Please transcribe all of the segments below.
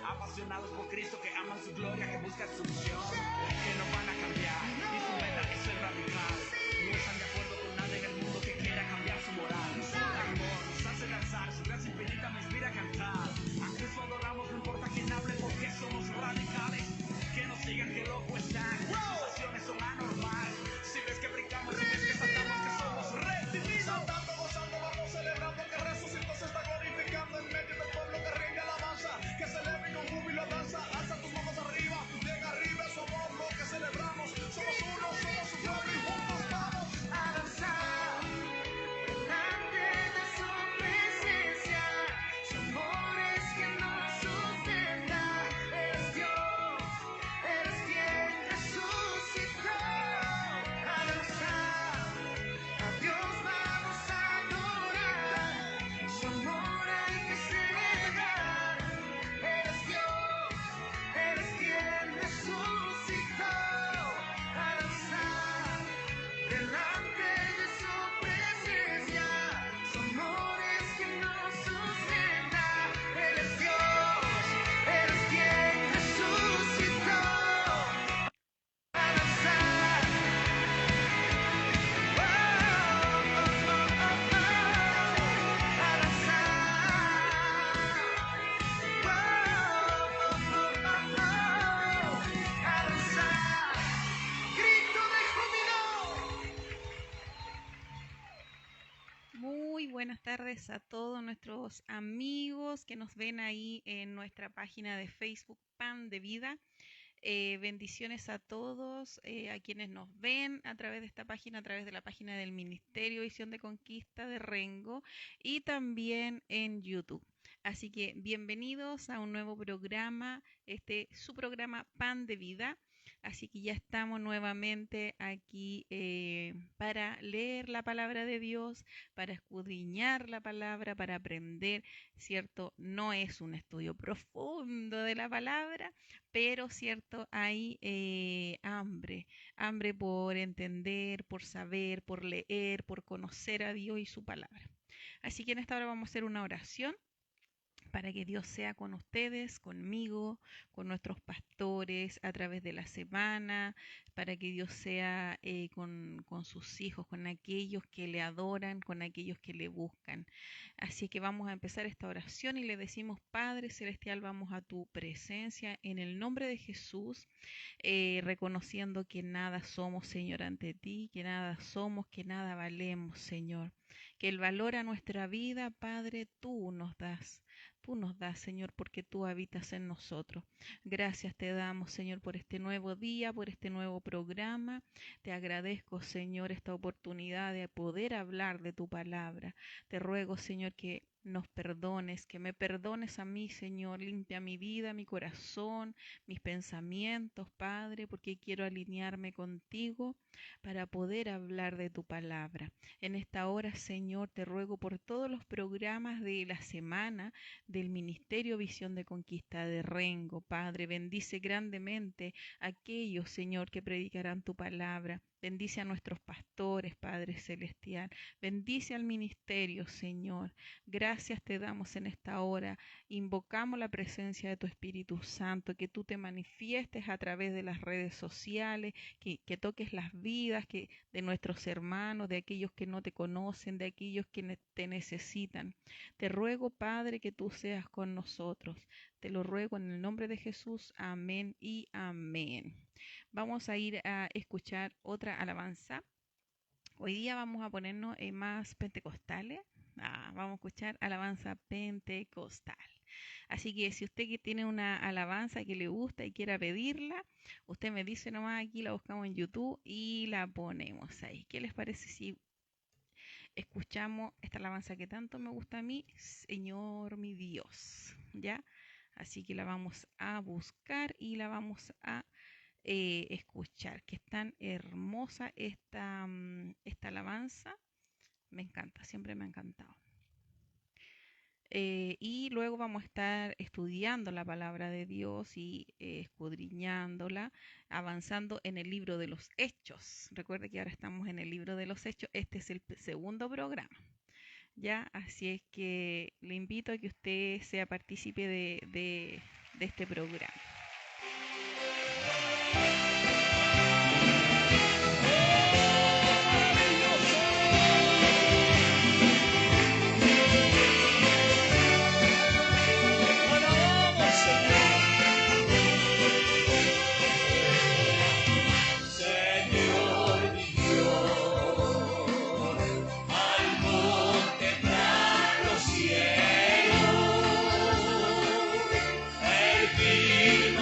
apasionados por Cristo, que aman su gloria, que buscan su unción, que no van a cambiar, y su meta es ser radical. No están de acuerdo con nada en el mundo que quiera cambiar su moral. Su amor nos hace danzar, su gracia infinita me inspira a cantar. A Cristo adoramos, no importa quién hable, porque somos radicales. Que nos digan que loco están, sus acciones son anormales. Si ves que brincamos, si ves que saltamos, que somos redimidos. Saltando, gozando, vamos celebrando que resucitó, se está glorificando en medio del pueblo que rinde alabanza. Que celebra y con júbilo danza, alza tus manos arriba, bien arriba, somos lo que celebramos. Somos uno, somos un pueblo y juntos vamos a danzar delante de su presencia. Su amor es que nos sustenta. Eres Dios, eres quien resucitó. A danzar, a Dios vamos a adorar. Su amor hay que celebrar. Eres Dios, eres quien resucitó. A danzar delante de su presencia. Su amor es quien nos sustenta. Eres Dios, eres quien resucitó. A danzar. A danzar. Grito de júbilo. Muy buenas tardes a todos nuestros amigos que nos ven ahí en nuestra página de Facebook Pan de Vida. Bendiciones a todos, a quienes nos ven a través de esta página, a través de la página del Ministerio Visión de Conquista de Rengo y también en YouTube. Así que bienvenidos a un nuevo programa, su programa Pan de Vida. Así que ya estamos nuevamente aquí para leer la palabra de Dios, para escudriñar la palabra, para aprender, ¿cierto? No es un estudio profundo de la palabra, pero cierto, hay hambre por entender, por saber, por leer, por conocer a Dios y su palabra. Así que en esta hora vamos a hacer una oración para que Dios sea con ustedes, conmigo, con nuestros pastores a través de la semana, para que Dios sea con sus hijos, con aquellos que le adoran, con aquellos que le buscan. Así que vamos a empezar esta oración y le decimos, Padre Celestial, vamos a tu presencia en el nombre de Jesús, reconociendo que nada somos, Señor, ante ti, que nada somos, que nada valemos, Señor. Que el valor a nuestra vida, Padre, tú nos das. Tú nos das, Señor, porque tú habitas en nosotros. Gracias te damos, Señor, por este nuevo día, por este nuevo programa. Te agradezco, Señor, esta oportunidad de poder hablar de tu palabra. Te ruego, Señor, que nos perdones, que me perdones a mí, Señor. Limpia mi vida, mi corazón, mis pensamientos, Padre, porque quiero alinearme contigo para poder hablar de tu palabra. En esta hora, Señor, te ruego por todos los programas de la semana del Ministerio Visión de Conquista de Rengo. Padre, bendice grandemente a aquellos, Señor, que predicarán tu palabra. Bendice a nuestros pastores, Padre Celestial. Bendice al ministerio, Señor. Gracias te damos en esta hora. Invocamos la presencia de tu Espíritu Santo, que tú te manifiestes a través de las redes sociales, que toques las vidas de nuestros hermanos, de aquellos que no te conocen, de aquellos que te necesitan. Te ruego, Padre, que tú seas con nosotros. Te lo ruego en el nombre de Jesús. Amén y amén. Vamos a ir a escuchar otra alabanza. Hoy día vamos a ponernos más pentecostales. Vamos a escuchar alabanza pentecostal. Así que si usted que tiene una alabanza que le gusta y quiera pedirla, usted me dice nomás, aquí la buscamos en YouTube y la ponemos ahí. ¿Qué les parece si escuchamos esta alabanza que tanto me gusta a mí, Señor mi Dios? ¿Ya? Así que la vamos a buscar y la vamos a escuchar, que es tan hermosa esta alabanza. Me encanta, siempre me ha encantado. Y luego vamos a estar estudiando la palabra de Dios y escudriñándola, avanzando en el libro de los Hechos. Recuerde que ahora estamos en el libro de los Hechos. Este es el segundo programa. ¿Ya? Así es que le invito a que usted sea partícipe de de este programa. El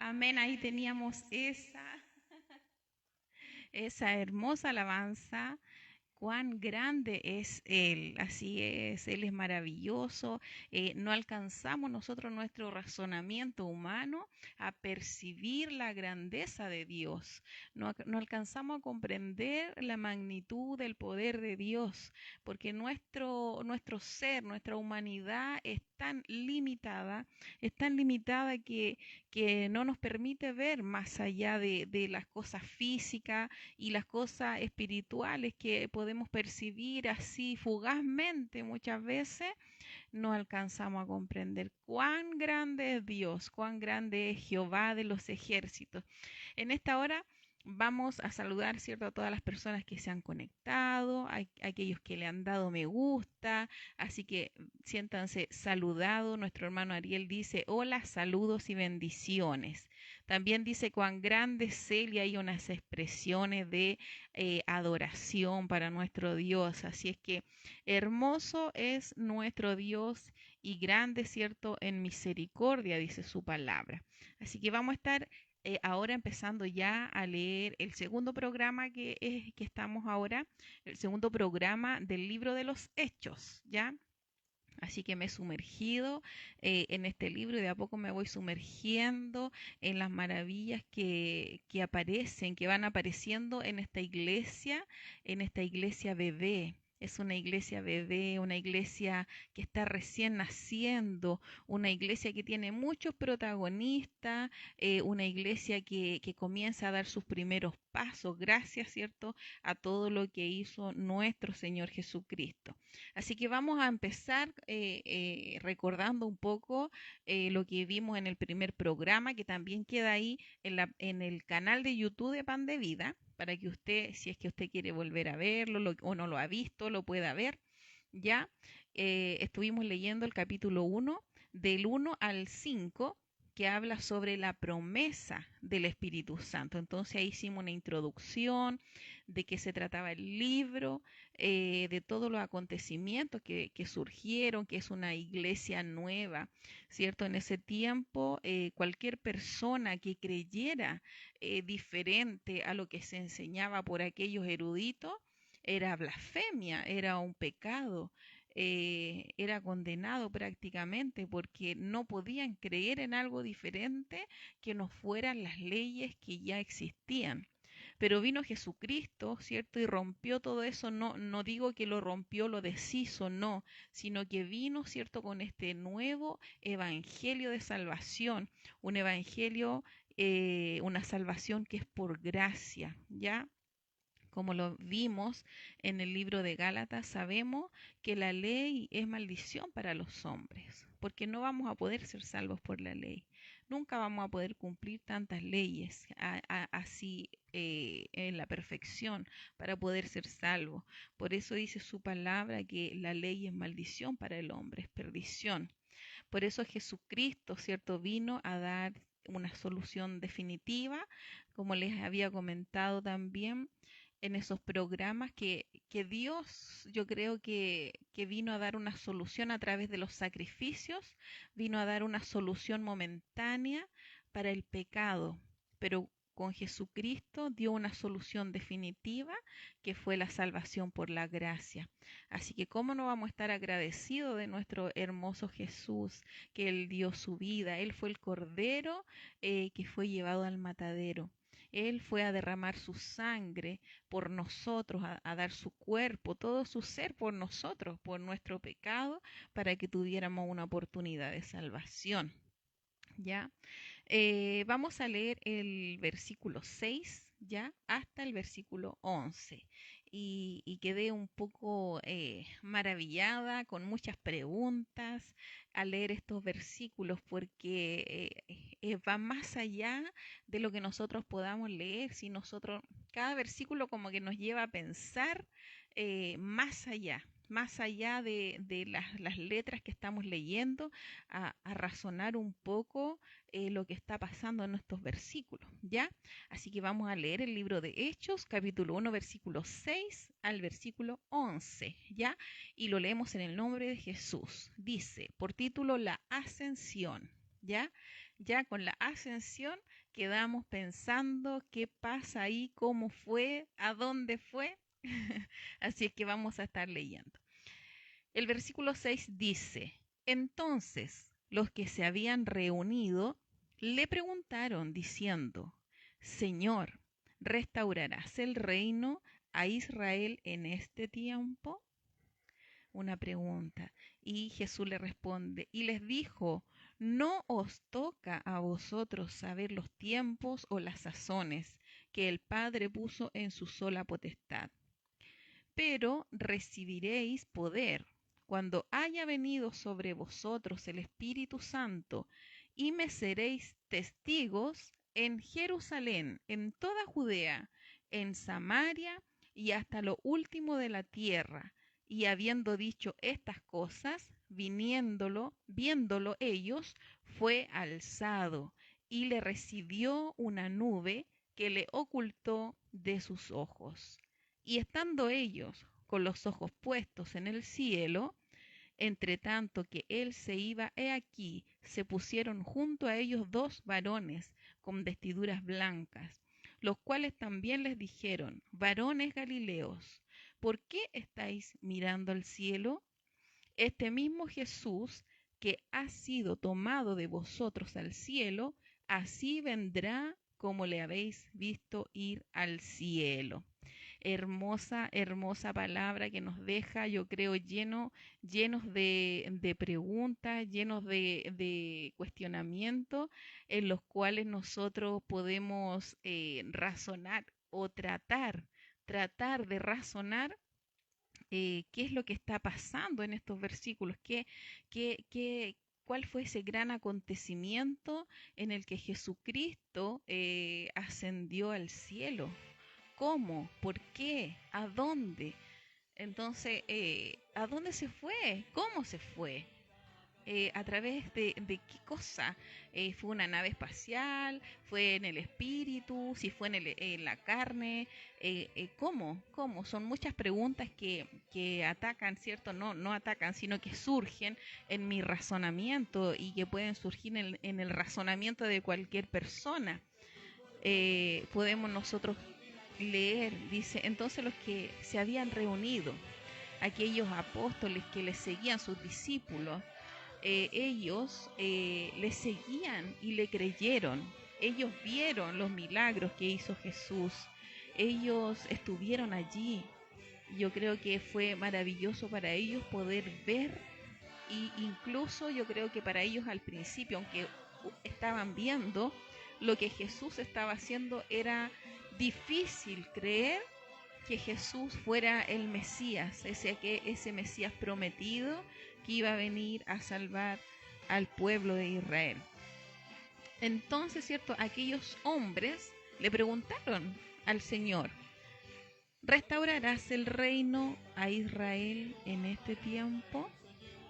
Amén, ahí teníamos esa hermosa alabanza. Cuán grande es Él, así es, Él es maravilloso. No alcanzamos nosotros nuestro razonamiento humano a percibir la grandeza de Dios. No alcanzamos a comprender la magnitud del poder de Dios, porque nuestro ser, nuestra humanidad es tan limitada que no nos permite ver más allá de las cosas físicas y las cosas espirituales que podemos percibir así fugazmente muchas veces. No alcanzamos a comprender cuán grande es Dios, cuán grande es Jehová de los ejércitos. En esta hora vamos a saludar, ¿cierto?, a todas las personas que se han conectado, a aquellos que le han dado me gusta, así que siéntanse saludados. Nuestro hermano Ariel dice, hola, saludos y bendiciones. También dice cuán grande es Él, y hay unas expresiones de adoración para nuestro Dios. Así es que hermoso es nuestro Dios y grande, ¿cierto?, en misericordia, dice su palabra. Así que vamos a estar ahora empezando ya a leer el segundo programa que estamos ahora, el segundo programa del libro de los Hechos, ¿ya? Así que me he sumergido en este libro y de a poco me voy sumergiendo en las maravillas que aparecen, que van apareciendo en esta iglesia bebé. Es una iglesia bebé, una iglesia que está recién naciendo, una iglesia que tiene muchos protagonistas, una iglesia que comienza a dar sus primeros pasos, gracias, ¿cierto?, a todo lo que hizo nuestro Señor Jesucristo. Así que vamos a empezar recordando un poco lo que vimos en el primer programa, que también queda ahí en el canal de YouTube de Pan de Vida, para que usted, si es que usted quiere volver a verlo o no lo ha visto, lo pueda ver. Ya estuvimos leyendo el capítulo 1, del 1 al 5, que habla sobre la promesa del Espíritu Santo. Entonces ahí hicimos una introducción de qué se trataba el libro, de todos los acontecimientos que surgieron, que es una iglesia nueva, ¿cierto? En ese tiempo, cualquier persona que creyera diferente a lo que se enseñaba por aquellos eruditos, era blasfemia, era un pecado. Era condenado prácticamente porque no podían creer en algo diferente que no fueran las leyes que ya existían. Pero vino Jesucristo, ¿cierto? Y rompió todo eso. No digo que lo rompió, lo deshizo, no, sino que vino, ¿cierto?, con este nuevo evangelio de salvación, un evangelio, una salvación que es por gracia, ¿ya? Como lo vimos en el libro de Gálatas, sabemos que la ley es maldición para los hombres, porque no vamos a poder ser salvos por la ley. Nunca vamos a poder cumplir tantas leyes así en la perfección para poder ser salvos. Por eso dice su palabra que la ley es maldición para el hombre, es perdición. Por eso Jesucristo, ¿cierto?, vino a dar una solución definitiva, como les había comentado también en esos programas, que Dios, yo creo que vino a dar una solución a través de los sacrificios, vino a dar una solución momentánea para el pecado, pero con Jesucristo dio una solución definitiva, que fue la salvación por la gracia. Así que cómo no vamos a estar agradecidos de nuestro hermoso Jesús, que Él dio su vida. Él fue el cordero que fue llevado al matadero. Él fue a derramar su sangre por nosotros, a dar su cuerpo, todo su ser por nosotros, por nuestro pecado, para que tuviéramos una oportunidad de salvación. ¿Ya? Vamos a leer el versículo 6, ¿ya?, hasta el versículo 11. Y quedé un poco maravillada, con muchas preguntas al leer estos versículos, porque va más allá de lo que nosotros podamos leer. Si nosotros, cada versículo como que nos lleva a pensar más allá de las letras que estamos leyendo, a razonar un poco lo que está pasando en estos versículos, ¿ya? Así que vamos a leer el libro de Hechos, capítulo 1, versículo 6 al versículo 11, ¿ya? Y lo leemos en el nombre de Jesús. Dice, por título, la ascensión, ¿ya? Ya con la ascensión quedamos pensando qué pasa ahí, cómo fue, a dónde fue. Así es que vamos a estar leyendo. El versículo 6 dice, entonces los que se habían reunido le preguntaron diciendo, Señor, ¿restaurarás el reino a Israel en este tiempo? Una pregunta. Y Jesús le responde y les dijo, no os toca a vosotros saber los tiempos o las sazones que el Padre puso en su sola potestad, pero recibiréis poder cuando haya venido sobre vosotros el Espíritu Santo, y me seréis testigos en Jerusalén, en toda Judea, en Samaria y hasta lo último de la tierra. Y habiendo dicho estas cosas, viéndolo ellos, fue alzado, y le recibió una nube que le ocultó de sus ojos. Y estando ellos con los ojos puestos en el cielo, entre tanto que él se iba, he aquí, se pusieron junto a ellos dos varones con vestiduras blancas, los cuales también les dijeron, varones Galileos, ¿por qué estáis mirando al cielo? Este mismo Jesús que ha sido tomado de vosotros al cielo, así vendrá como le habéis visto ir al cielo. Hermosa, hermosa palabra que nos deja, yo creo, llenos de preguntas, llenos de cuestionamientos, en los cuales nosotros podemos razonar o tratar de razonar qué es lo que está pasando en estos versículos, cuál fue ese gran acontecimiento en el que Jesucristo ascendió al cielo. ¿Cómo? ¿Por qué? ¿A dónde? Entonces, ¿a dónde se fue? ¿Cómo se fue? ¿A través de qué cosa? ¿Fue una nave espacial? ¿Fue en el espíritu? ¿Si fue en la carne? ¿Cómo? ¿Cómo? Son muchas preguntas que atacan, ¿cierto? No atacan, sino que surgen en mi razonamiento y que pueden surgir en el razonamiento de cualquier persona. Podemos nosotros leer, dice, entonces los que se habían reunido, aquellos apóstoles que les seguían, sus discípulos, ellos le seguían y le creyeron. Ellos vieron los milagros que hizo Jesús. Ellos estuvieron allí. Yo creo que fue maravilloso para ellos poder ver, y incluso yo creo que para ellos al principio, aunque estaban viendo lo que Jesús estaba haciendo, era difícil creer que Jesús fuera el Mesías, ese Mesías prometido que iba a venir a salvar al pueblo de Israel. Entonces, ¿cierto? Aquellos hombres le preguntaron al Señor, ¿restaurarás el reino a Israel en este tiempo?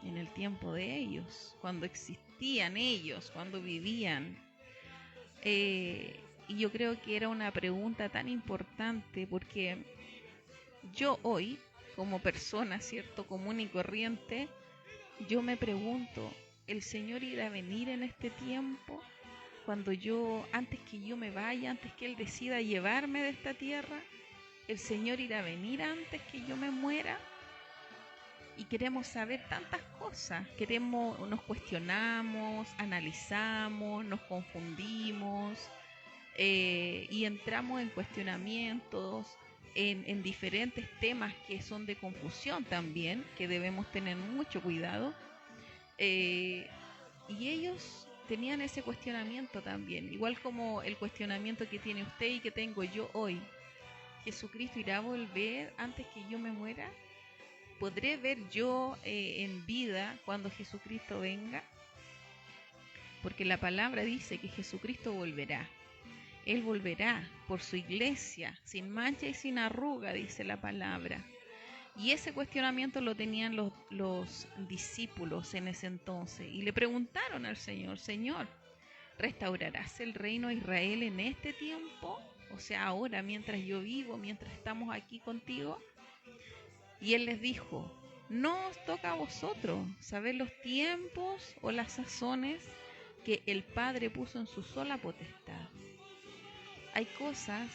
En el tiempo de ellos, cuando existían ellos, cuando vivían. Y yo creo que era una pregunta tan importante porque yo hoy, como persona, ¿cierto?, común y corriente, yo me pregunto, ¿el Señor irá a venir en este tiempo? Antes que yo me vaya, antes que Él decida llevarme de esta tierra, ¿el Señor irá a venir antes que yo me muera? Y queremos saber tantas cosas, nos cuestionamos, analizamos, nos confundimos, y entramos en cuestionamientos, en diferentes temas que son de confusión también, que debemos tener mucho cuidado. Y ellos tenían ese cuestionamiento también, igual como el cuestionamiento que tiene usted y que tengo yo hoy. ¿Jesucristo irá a volver antes que yo me muera? ¿Podré ver yo en vida cuando Jesucristo venga? Porque la palabra dice que Jesucristo volverá. Él volverá por su iglesia, sin mancha y sin arruga, dice la palabra. Y ese cuestionamiento lo tenían los discípulos en ese entonces. Y le preguntaron al Señor, Señor, ¿restaurarás el reino de Israel en este tiempo? O sea, ahora, mientras yo vivo, mientras estamos aquí contigo. Y Él les dijo, no os toca a vosotros saber los tiempos o las sazones que el Padre puso en su sola potestad. Hay cosas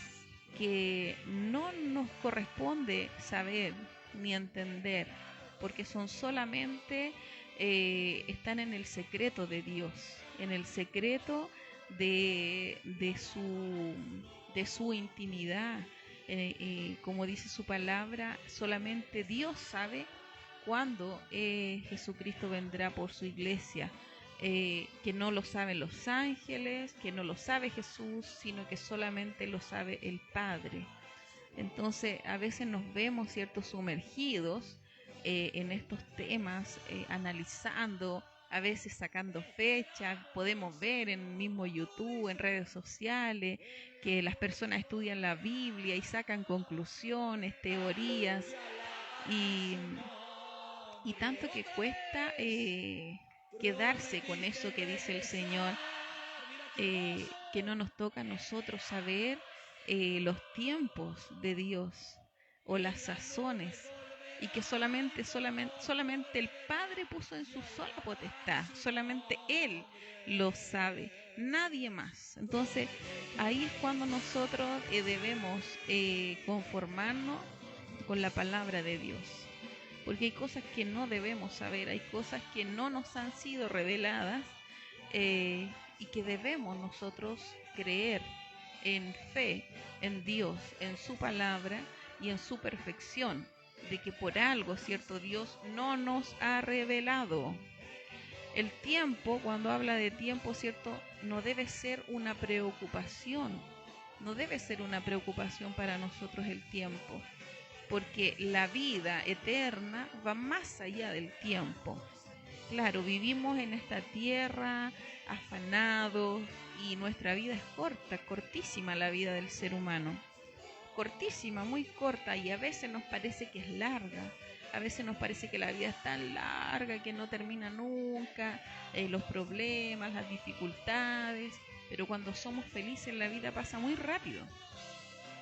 que no nos corresponde saber ni entender, porque son solamente, están en el secreto de Dios, en el secreto de su intimidad. Como dice su palabra, solamente Dios sabe cuándo Jesucristo vendrá por su iglesia. Que no lo saben los ángeles, que no lo sabe Jesús, sino que solamente lo sabe el Padre. Entonces a veces nos vemos, ¿cierto?, sumergidos en estos temas, analizando, a veces sacando fechas. Podemos ver en el mismo YouTube, en redes sociales, que las personas estudian la Biblia y sacan conclusiones, teorías, y tanto que cuesta quedarse con eso que dice el Señor, que no nos toca a nosotros saber los tiempos de Dios o las sazones, y que solamente el Padre puso en su sola potestad, solamente Él lo sabe, nadie más. Entonces ahí es cuando nosotros debemos conformarnos con la palabra de Dios, porque hay cosas que no debemos saber, hay cosas que no nos han sido reveladas, y que debemos nosotros creer en fe en Dios, en su palabra y en su perfección, de que por algo, ¿cierto?, Dios no nos ha revelado. El tiempo, cuando habla de tiempo, ¿cierto?, no debe ser una preocupación, no debe ser una preocupación para nosotros el tiempo, porque la vida eterna va más allá del tiempo. Claro, vivimos en esta tierra afanados, y nuestra vida es corta, cortísima la vida del ser humano, cortísima, muy corta, y a veces nos parece que es larga, a veces nos parece que la vida es tan larga que no termina nunca, los problemas, las dificultades, pero cuando somos felices la vida pasa muy rápido.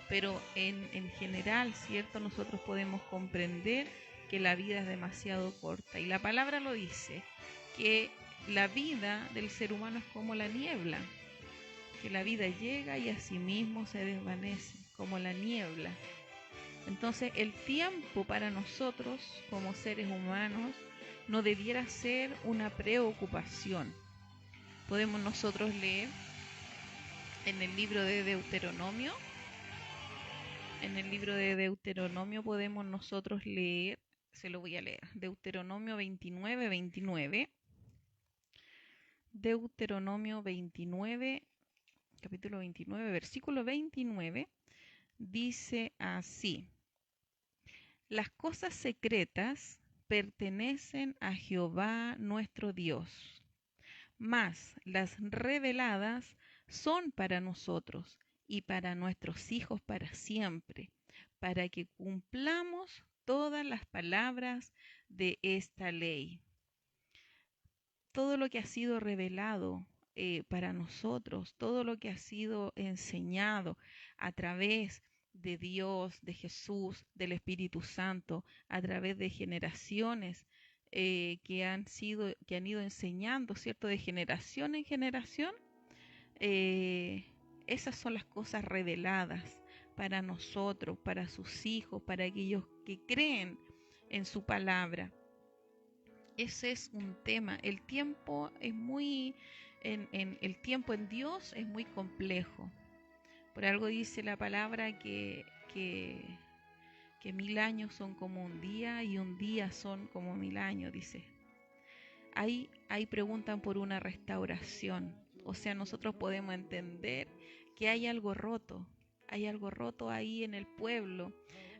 Pero en general, ¿cierto?, nosotros podemos comprender que la vida es demasiado corta, y la palabra lo dice, que la vida del ser humano es como la niebla, que la vida llega y asimismo se desvanece, como la niebla. Entonces el tiempo para nosotros como seres humanos no debiera ser una preocupación. Podemos nosotros leer en el libro de Deuteronomio. En el libro de Deuteronomio podemos nosotros leer, se lo voy a leer, Deuteronomio 29, 29. Deuteronomio 29, capítulo 29, versículo 29, dice así: las cosas secretas pertenecen a Jehová nuestro Dios, mas las reveladas son para nosotros y para nuestros hijos para siempre, para que cumplamos todas las palabras de esta ley. Todo lo que ha sido revelado para nosotros, todo lo que ha sido enseñado a través de Dios, de Jesús, del Espíritu Santo, a través de generaciones que han ido enseñando, ¿cierto?, de generación en generación. Esas son las cosas reveladas para nosotros, para sus hijos, para aquellos que creen en su palabra. Ese es un tema. El tiempo es el tiempo en Dios es muy complejo. Por algo dice la palabra que 1000 años son como un día y un día son como 1000 años, dice. Ahí preguntan por una restauración. O sea, nosotros podemos entender que hay algo roto ahí en el pueblo,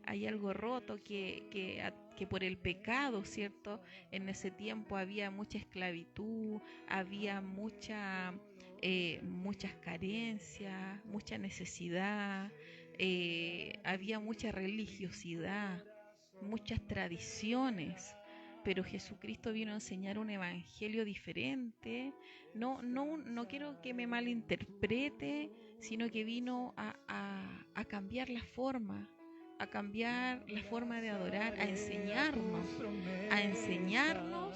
hay algo roto que por el pecado, ¿cierto? En ese tiempo había mucha esclavitud, había muchas carencias, mucha necesidad, había mucha religiosidad, muchas tradiciones. Pero Jesucristo vino a enseñar un evangelio diferente. No quiero que me malinterprete, sino que vino a cambiar la forma, de adorar, a enseñarnos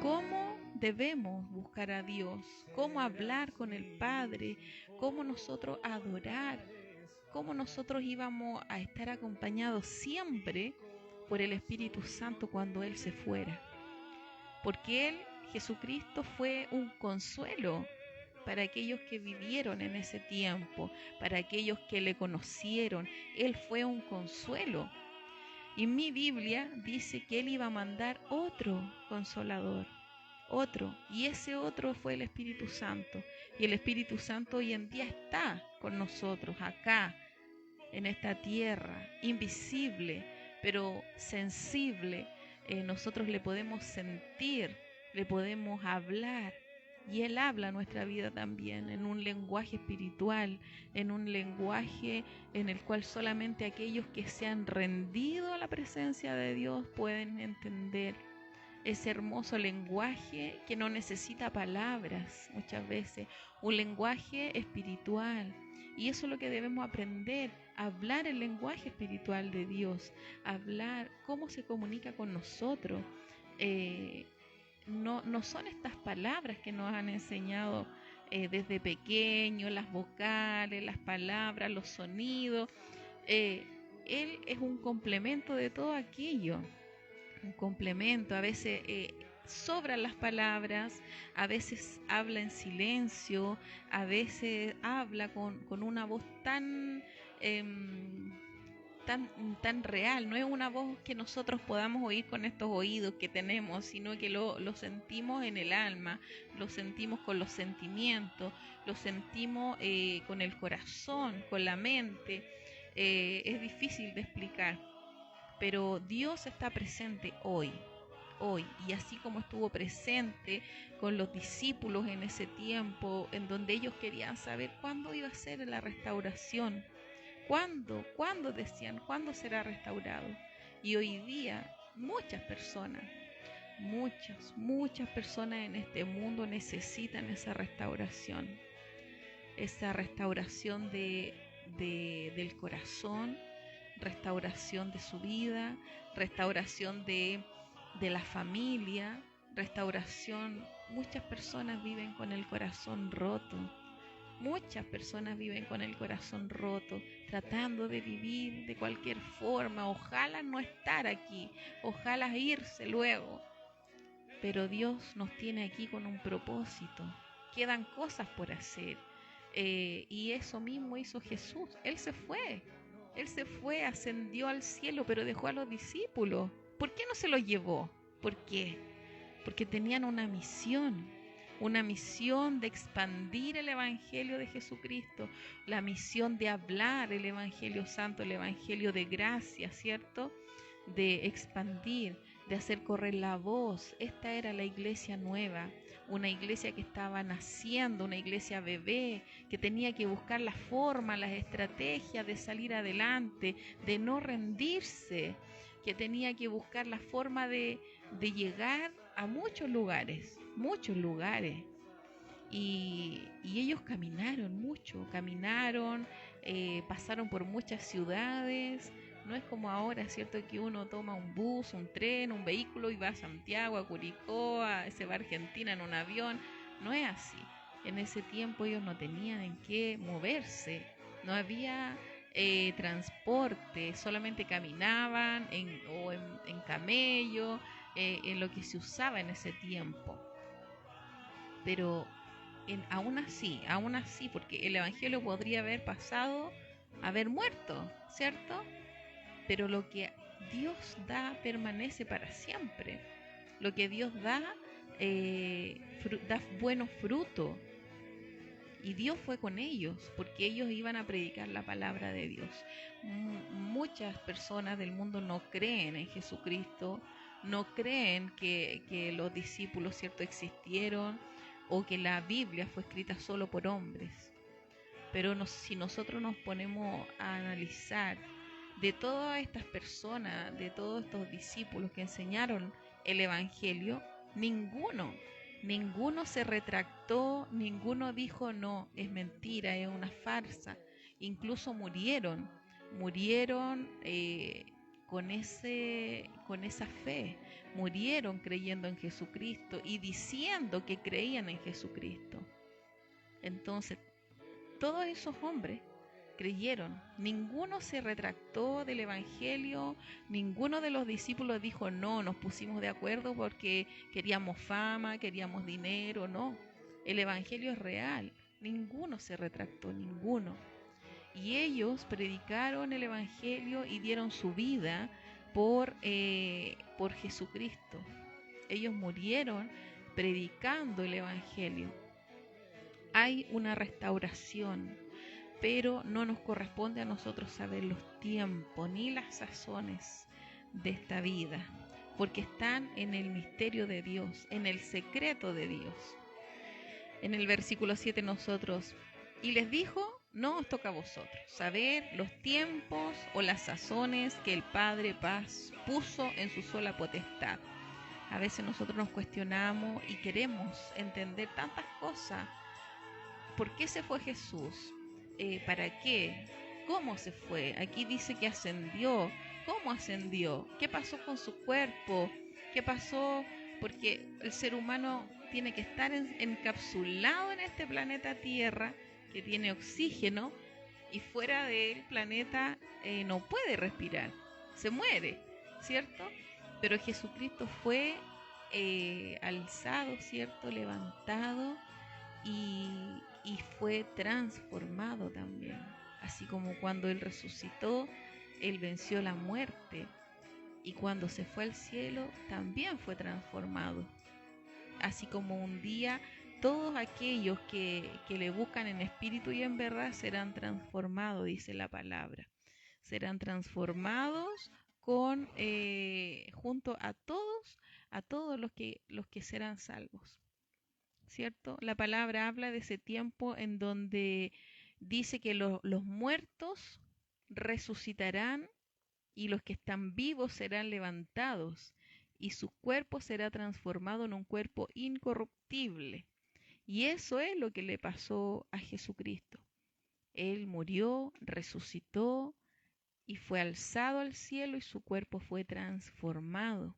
cómo debemos buscar a Dios, cómo hablar con el Padre, cómo nosotros adorar, cómo nosotros íbamos a estar acompañados siempre por el Espíritu Santo cuando Él se fuera. Porque Él, Jesucristo, fue un consuelo para aquellos que vivieron en ese tiempo, para aquellos que le conocieron. Él fue un consuelo. Y mi Biblia dice que Él iba a mandar otro consolador, otro, y ese otro fue el Espíritu Santo. Y el Espíritu Santo hoy en día está con nosotros acá, en esta tierra, invisible, pero sensible. Nosotros le podemos sentir, le podemos hablar, y Él habla nuestra vida también en un lenguaje espiritual, en un lenguaje en el cual solamente aquellos que se han rendido a la presencia de Dios pueden entender. Ese hermoso lenguaje que no necesita palabras muchas veces, un lenguaje espiritual. Y eso es lo que debemos aprender, hablar el lenguaje espiritual de Dios, hablar cómo se comunica con nosotros. No son estas palabras que nos han enseñado desde pequeños, las vocales, las palabras, los sonidos. Él es un complemento de todo aquello, un complemento. A veces sobran las palabras, a veces habla en silencio, a veces habla con una voz tan real. No es una voz que nosotros podamos oír con estos oídos que tenemos, sino que lo sentimos en el alma, lo sentimos con los sentimientos, lo sentimos con el corazón, con la mente. Es difícil de explicar, pero Dios está presente hoy, y así como estuvo presente con los discípulos en ese tiempo, en donde ellos querían saber cuándo iba a ser la restauración. ¿Cuándo decían? ¿Cuándo será restaurado? Y hoy día muchas personas en este mundo necesitan esa restauración del corazón, restauración de su vida, restauración de la familia, restauración. Muchas personas viven con el corazón roto. Muchas personas viven con el corazón roto, tratando de vivir de cualquier forma. Ojalá no estar aquí, ojalá irse luego. Pero Dios nos tiene aquí con un propósito. Quedan cosas por hacer. Y eso mismo hizo Jesús. Él se fue, ascendió al cielo, pero dejó a los discípulos. ¿Por qué no se los llevó? ¿Por qué? Porque tenían una misión de expandir el Evangelio de Jesucristo, la misión de hablar el Evangelio Santo, el Evangelio de gracia, ¿cierto? De expandir, de hacer correr la voz. Esta era la iglesia nueva, una iglesia que estaba naciendo, una iglesia bebé, que tenía que buscar la forma, las estrategias de salir adelante, de no rendirse, que tenía que buscar la forma de llegar a muchos lugares, y ellos caminaron mucho, pasaron por muchas ciudades. No es como ahora, ¿cierto? Que uno toma un bus, un tren, un vehículo y va a Santiago, a Curicó, se va a Argentina en un avión. No es así. En ese tiempo ellos no tenían en qué moverse, no había transporte, solamente caminaban en camello, en lo que se usaba en ese tiempo. Pero aún así, porque el Evangelio podría haber pasado, haber muerto, ¿cierto? Pero lo que Dios da permanece para siempre. Lo que Dios da da buenos frutos. Y Dios fue con ellos, porque ellos iban a predicar la palabra de Dios. Muchas personas del mundo no creen en Jesucristo, no creen que los discípulos, ¿cierto?, existieron, o que la Biblia fue escrita solo por hombres. Pero si nosotros nos ponemos a analizar, de todas estas personas, de todos estos discípulos que enseñaron el Evangelio, ninguno se retractó, ninguno dijo no, es mentira, es una farsa. Incluso murieron con esa fe, murieron creyendo en Jesucristo y diciendo que creían en Jesucristo. Entonces, todos esos hombres creyeron. Ninguno se retractó del evangelio, ninguno de los discípulos dijo no, nos pusimos de acuerdo porque queríamos fama, queríamos dinero. No, el evangelio es real. Ninguno se retractó, ninguno. Y ellos predicaron el evangelio y dieron su vida por Jesucristo. Ellos murieron predicando el evangelio. Hay una restauración, pero no nos corresponde a nosotros saber los tiempos ni las sazones de esta vida, porque están en el misterio de Dios, en el secreto de Dios. En el versículo 7 nosotros, y les dijo, no os toca a vosotros saber los tiempos o las sazones que el Padre Paz puso en su sola potestad. A veces nosotros nos cuestionamos y queremos entender tantas cosas. ¿Por qué se fue Jesús? ¿Para qué? ¿Cómo se fue? Aquí dice que ascendió. ¿Cómo ascendió? ¿Qué pasó con su cuerpo? ¿Qué pasó? Porque el ser humano tiene que estar encapsulado en este planeta Tierra, que tiene oxígeno, y fuera del planeta no puede respirar, se muere, ¿cierto? Pero Jesucristo fue alzado, ¿cierto? Levantado y fue transformado también. Así como cuando Él resucitó, Él venció la muerte, y cuando se fue al cielo también fue transformado. Así como un día todos aquellos que le buscan en espíritu y en verdad serán transformados, dice la palabra. Serán transformados junto a todos los que serán salvos. ¿Cierto? La palabra habla de ese tiempo en donde dice que los muertos resucitarán y los que están vivos serán levantados y su cuerpo será transformado en un cuerpo incorruptible. Y eso es lo que le pasó a Jesucristo. Él murió, resucitó y fue alzado al cielo y su cuerpo fue transformado.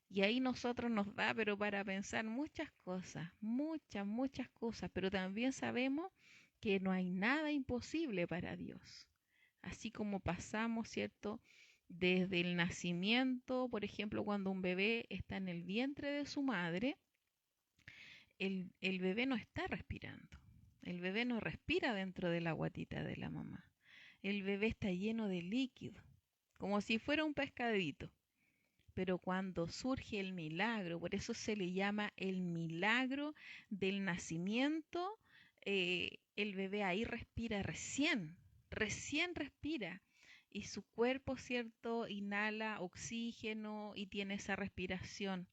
Y ahí nosotros nos da, pero para pensar muchas cosas, muchas cosas, pero también sabemos que no hay nada imposible para Dios. Así como pasamos, ¿cierto? Desde el nacimiento, por ejemplo, cuando un bebé está en el vientre de su madre, el bebé no está respirando. El bebé no respira dentro de la guatita de la mamá. El bebé está lleno de líquido, como si fuera un pescadito. Pero cuando surge el milagro, por eso se le llama el milagro del nacimiento, el bebé ahí respira recién respira. Y su cuerpo, ¿cierto?, inhala oxígeno y tiene esa respiración.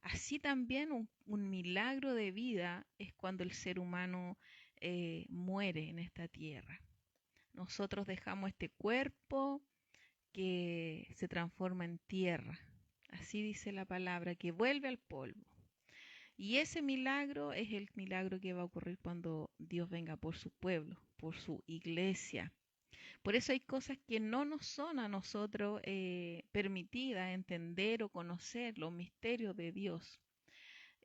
Así también un milagro de vida es cuando el ser humano muere en esta tierra. Nosotros dejamos este cuerpo que se transforma en tierra. Así dice la palabra, que vuelve al polvo. Y ese milagro es el milagro que va a ocurrir cuando Dios venga por su pueblo, por su iglesia. Por eso hay cosas que no nos son a nosotros permitidas entender o conocer, los misterios de Dios.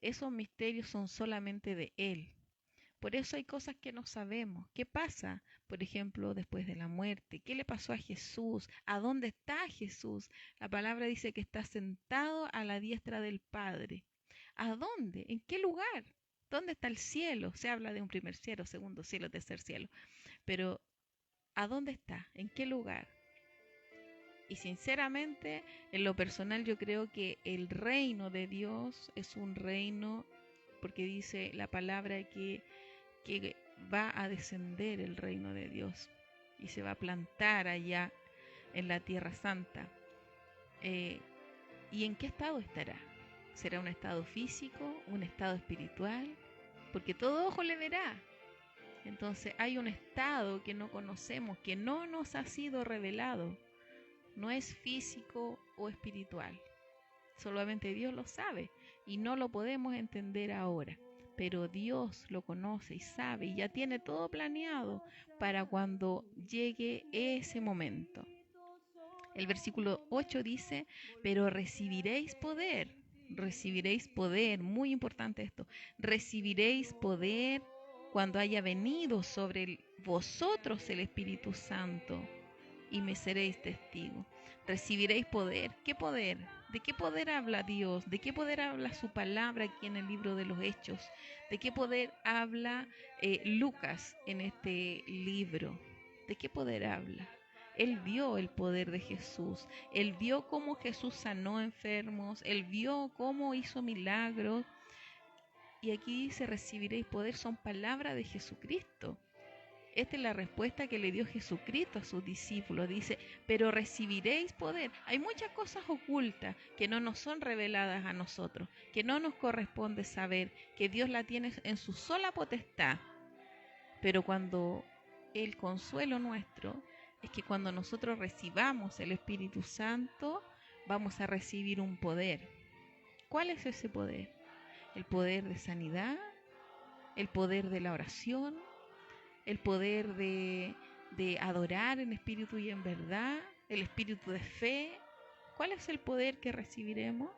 Esos misterios son solamente de Él. Por eso hay cosas que no sabemos. ¿Qué pasa, por ejemplo, después de la muerte? ¿Qué le pasó a Jesús? ¿A dónde está Jesús? La palabra dice que está sentado a la diestra del Padre. ¿A dónde? ¿En qué lugar? ¿Dónde está el cielo? Se habla de un primer cielo, segundo cielo, tercer cielo. Pero ¿a dónde está? ¿En qué lugar? Y sinceramente, en lo personal, yo creo que el reino de Dios es un reino, porque dice la palabra que va a descender el reino de Dios y se va a plantar allá en la Tierra Santa. ¿Y en qué estado estará? ¿Será un estado físico, un estado espiritual? Porque todo ojo le verá. Entonces hay un estado que no conocemos, que no nos ha sido revelado. No es físico o espiritual. Solamente Dios lo sabe y no lo podemos entender ahora. Pero Dios lo conoce y sabe y ya tiene todo planeado para cuando llegue ese momento. El versículo 8 dice, pero recibiréis poder, muy importante esto, recibiréis poder cuando haya venido sobre vosotros el Espíritu Santo y me seréis testigos. Recibiréis poder. ¿Qué poder? ¿De qué poder habla Dios? ¿De qué poder habla su palabra aquí en el libro de los Hechos? ¿De qué poder habla Lucas en este libro? ¿De qué poder habla? Él vio el poder de Jesús. Él vio cómo Jesús sanó enfermos. Él vio cómo hizo milagros. Y aquí dice, recibiréis poder, son palabras de Jesucristo. Esta es la respuesta que le dio Jesucristo a sus discípulos. Dice, pero recibiréis poder. Hay muchas cosas ocultas que no nos son reveladas a nosotros, que no nos corresponde saber, que Dios la tiene en su sola potestad. Pero cuando el consuelo nuestro es que cuando nosotros recibamos el Espíritu Santo, vamos a recibir un poder. ¿Cuál es ese poder? El poder de sanidad, el poder de la oración, el poder de adorar en espíritu y en verdad, el espíritu de fe. ¿Cuál es el poder que recibiremos?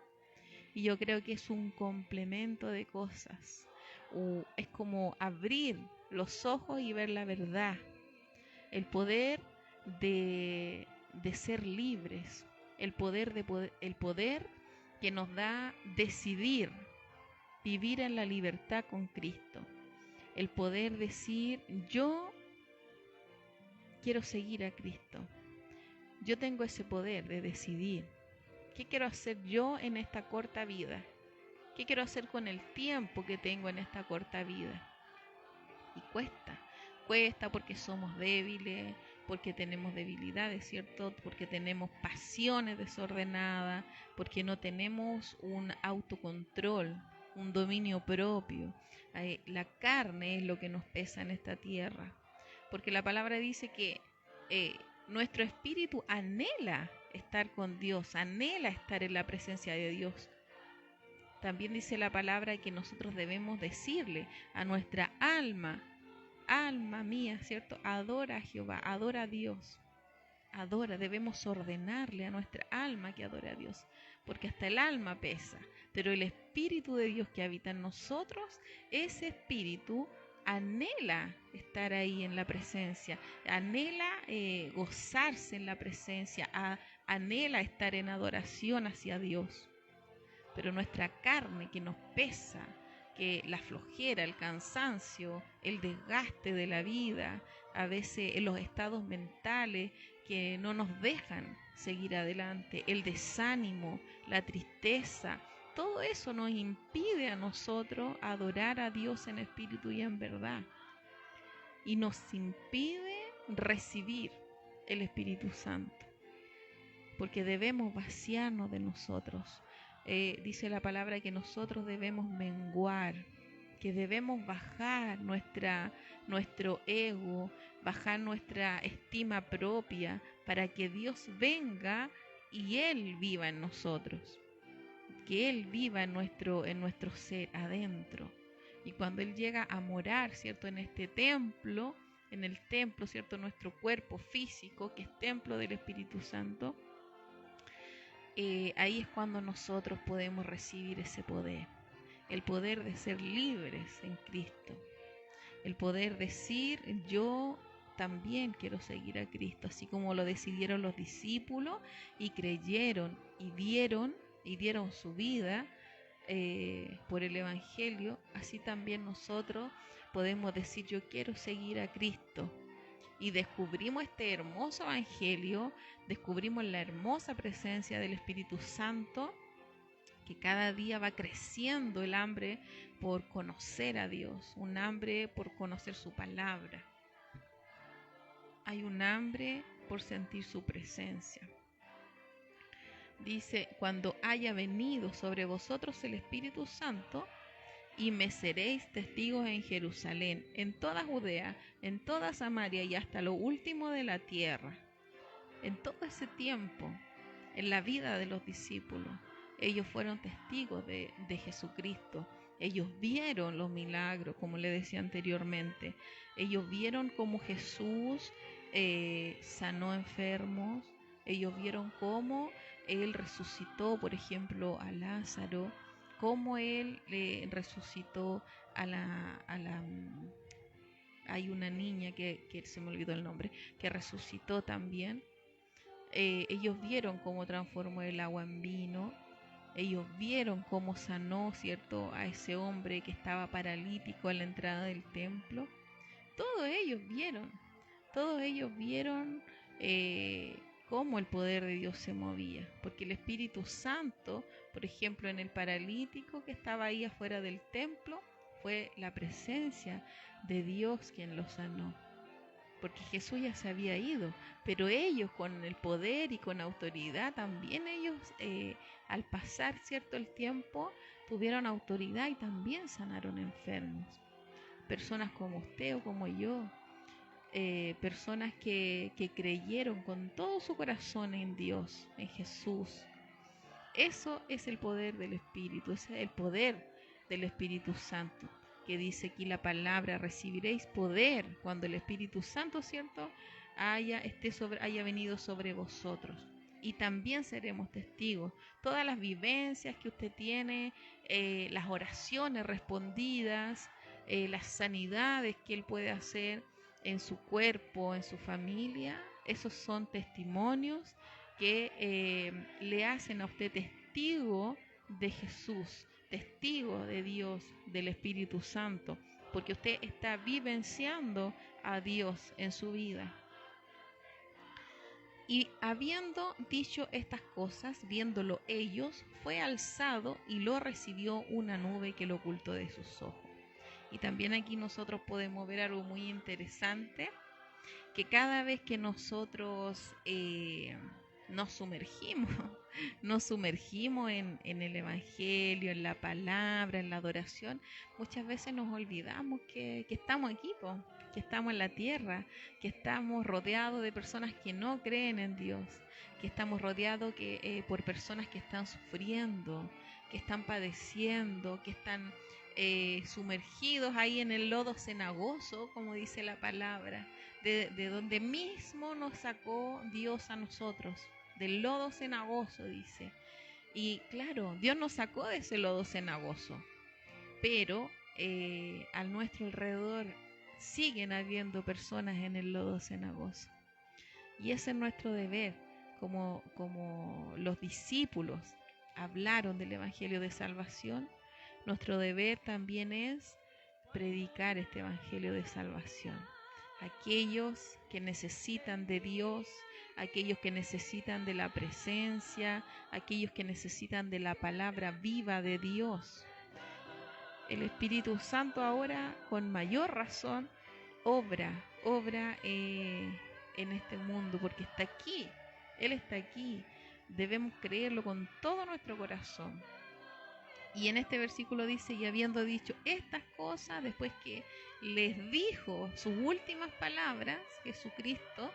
Y yo creo que es un complemento de cosas. Es como abrir los ojos y ver la verdad. El poder de ser libres. El poder que nos da decidir vivir en la libertad con Cristo. El poder decir, yo quiero seguir a Cristo. Yo tengo ese poder de decidir. ¿Qué quiero hacer yo en esta corta vida? ¿Qué quiero hacer con el tiempo que tengo en esta corta vida? Y cuesta porque somos débiles, porque tenemos debilidades, ¿cierto? Porque tenemos pasiones desordenadas, porque no tenemos un autocontrol, un dominio propio. La carne es lo que nos pesa en esta tierra, porque la palabra dice que nuestro espíritu anhela estar con Dios, anhela estar en la presencia de Dios. También dice la palabra que nosotros debemos decirle a nuestra alma mía, ¿cierto? Adora a Jehová, adora a Dios, debemos ordenarle a nuestra alma que adore a Dios, porque hasta el alma pesa, pero el Espíritu de Dios que habita en nosotros, ese Espíritu anhela estar ahí en la presencia, anhela gozarse en la presencia, anhela estar en adoración hacia Dios. Pero nuestra carne que nos pesa, que la flojera, el cansancio, el desgaste de la vida, a veces los estados mentales que no nos dejan seguir adelante, el desánimo, la tristeza, todo eso nos impide a nosotros adorar a Dios en espíritu y en verdad. Y nos impide recibir el Espíritu Santo, porque debemos vaciarnos de nosotros. Dice la palabra que nosotros debemos menguar, que debemos bajar nuestro ego, bajar nuestra estima propia, para que Dios venga y Él viva en nosotros, que Él viva en nuestro ser adentro. Y cuando Él llega a morar, ¿cierto?, en este templo, en el templo, ¿cierto?, nuestro cuerpo físico, que es templo del Espíritu Santo, ahí es cuando nosotros podemos recibir ese poder, el poder de ser libres en Cristo, el poder decir, yo también quiero seguir a Cristo, así como lo decidieron los discípulos y creyeron y dieron su vida por el Evangelio. Así también nosotros podemos decir, yo quiero seguir a Cristo. Y descubrimos este hermoso Evangelio, descubrimos la hermosa presencia del Espíritu Santo, que cada día va creciendo el hambre por conocer a Dios, un hambre por conocer su palabra. Hay un hambre por sentir su presencia. Dice, cuando haya venido sobre vosotros el Espíritu Santo, y me seréis testigos en Jerusalén, en toda Judea, en toda Samaria y hasta lo último de la tierra. En todo ese tiempo, en la vida de los discípulos, ellos fueron testigos de Jesucristo. Ellos vieron los milagros, como le decía anteriormente. Ellos vieron cómo Jesús sanó enfermos, Ellos vieron cómo Él resucitó, por ejemplo, a Lázaro, cómo Él resucitó a la hay una niña que se me olvidó el nombre, que resucitó también. Ellos vieron cómo transformó el agua en vino. Ellos vieron cómo sanó, ¿cierto?, a ese hombre que estaba paralítico a la entrada del templo. Todos ellos vieron cómo el poder de Dios se movía, porque el Espíritu Santo, por ejemplo, en el paralítico que estaba ahí afuera del templo, fue la presencia de Dios quien lo sanó, porque Jesús ya se había ido, pero ellos con el poder y con autoridad también ellos al pasar cierto el tiempo tuvieron autoridad y también sanaron enfermos. Personas como usted o como yo, personas que creyeron con todo su corazón en Dios, en Jesús. Eso es el poder del Espíritu, ese es el poder del Espíritu Santo, que dice aquí la palabra: recibiréis poder cuando el Espíritu Santo, ¿cierto?, haya venido sobre vosotros. Y también seremos testigos. Todas las vivencias que usted tiene, las oraciones respondidas, las sanidades que Él puede hacer en su cuerpo, en su familia, esos son testimonios que le hacen a usted testigo de Jesús, testigo de Dios, del Espíritu Santo, porque usted está vivenciando a Dios en su vida. Y habiendo dicho estas cosas, viéndolo ellos, fue alzado y lo recibió una nube que lo ocultó de sus ojos. Y también aquí nosotros podemos ver algo muy interesante, que cada vez que nosotros nos sumergimos en el Evangelio, en la palabra, en la adoración, muchas veces nos olvidamos que estamos aquí, que estamos en la tierra, que estamos rodeados de personas que no creen en Dios, que estamos rodeados por personas que están sufriendo, que están padeciendo, que están sumergidos ahí en el lodo cenagoso, como dice la palabra, de donde mismo nos sacó Dios a nosotros, del lodo cenagoso, dice. Y claro, Dios nos sacó de ese lodo cenagoso, pero a nuestro alrededor siguen habiendo personas en el lodo cenagoso. Y ese es nuestro deber, como los discípulos hablaron del Evangelio de salvación. Nuestro deber también es predicar este Evangelio de salvación. Aquellos que necesitan de Dios, aquellos que necesitan de la presencia, aquellos que necesitan de la palabra viva de Dios. El Espíritu Santo ahora, con mayor razón, obra en este mundo, porque está aquí, Él está aquí. Debemos creerlo con todo nuestro corazón. Y en este versículo dice: y habiendo dicho estas cosas, después que les dijo sus últimas palabras, Jesucristo,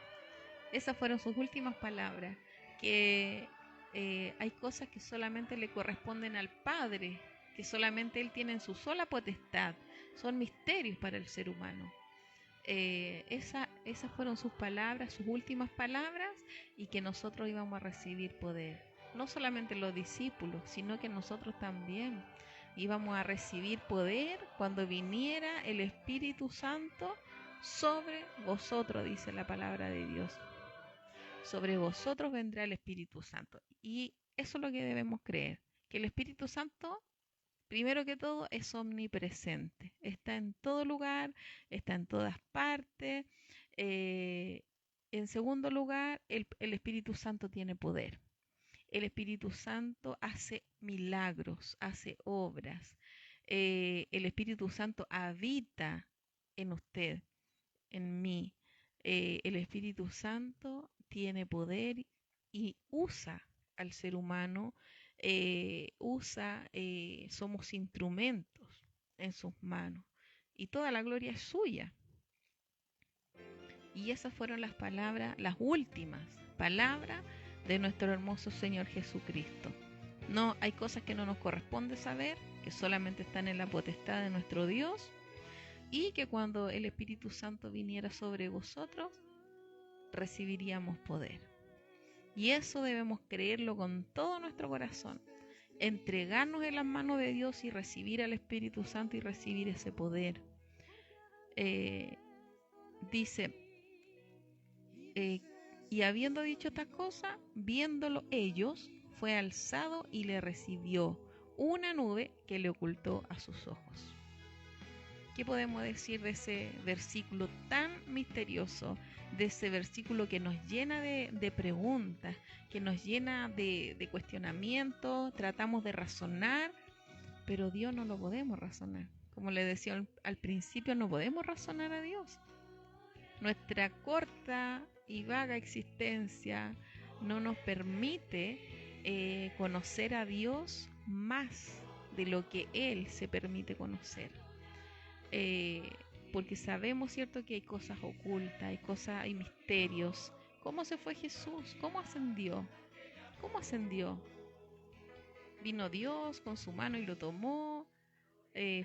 esas fueron sus últimas palabras, que hay cosas que solamente le corresponden al Padre, que solamente Él tiene en su sola potestad, son misterios para el ser humano. Esas fueron sus palabras, sus últimas palabras, y que nosotros íbamos a recibir poder. No solamente los discípulos, sino que nosotros también íbamos a recibir poder cuando viniera el Espíritu Santo sobre vosotros, dice la palabra de Dios. Sobre vosotros vendrá el Espíritu Santo. Y eso es lo que debemos creer, que el Espíritu Santo, primero que todo, es omnipresente. Está en todo lugar, está en todas partes. En segundo lugar, el Espíritu Santo tiene poder. El Espíritu Santo hace milagros, hace obras. El Espíritu Santo habita en usted, en mí. El Espíritu Santo tiene poder y usa al ser humano, somos instrumentos en sus manos, y toda la gloria es suya. Y esas fueron las palabras, las últimas palabras de nuestro hermoso Señor Jesucristo. No, hay cosas que no nos corresponde saber, que solamente están en la potestad de nuestro Dios, y que cuando el Espíritu Santo viniera sobre vosotros, recibiríamos poder. Y eso debemos creerlo con todo nuestro corazón. Entregarnos en las manos de Dios y recibir al Espíritu Santo y recibir ese poder. Dice, y habiendo dicho estas cosas, viéndolo ellos, fue alzado y le recibió una nube que le ocultó a sus ojos. ¿Qué podemos decir de ese versículo tan misterioso? De ese versículo que nos llena de preguntas, que nos llena de cuestionamientos, tratamos de razonar, pero Dios no lo podemos razonar. Como le decía al principio, no podemos razonar a Dios. Nuestra corta y vaga existencia no nos permite conocer a Dios más de lo que Él se permite conocer. Porque sabemos, ¿cierto?, que hay cosas ocultas, hay misterios. ¿Cómo se fue Jesús? ¿Cómo ascendió? ¿Cómo ascendió? Vino Dios con su mano y lo tomó.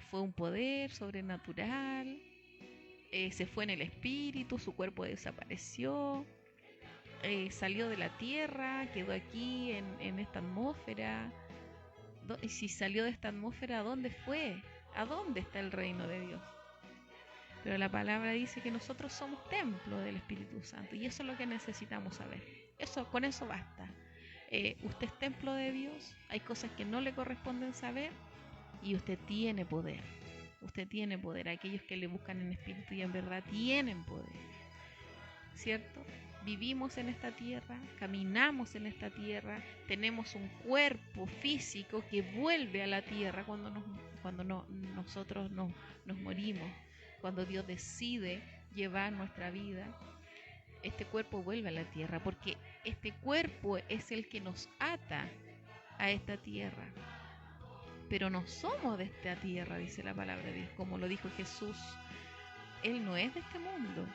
Fue un poder sobrenatural. Se fue en el espíritu, su cuerpo desapareció. Salió de la tierra, quedó aquí en esta atmósfera. Y si salió de esta atmósfera, ¿a dónde fue? ¿A dónde está el reino de Dios? Pero la palabra dice que nosotros somos templo del Espíritu Santo, y eso es lo que necesitamos saber. Con eso basta. Usted es templo de Dios, hay cosas que no le corresponden saber, y usted tiene poder. Usted tiene poder. Aquellos que le buscan en espíritu y en verdad tienen poder, ¿cierto? Vivimos en esta tierra, caminamos en esta tierra, tenemos un cuerpo físico que vuelve a la tierra cuando nosotros nos morimos, cuando Dios decide llevar nuestra vida. Este cuerpo vuelve a la tierra porque este cuerpo es el que nos ata a esta tierra. Pero no somos de esta tierra, dice la palabra de Dios, como lo dijo Jesús. Él no es de este mundo.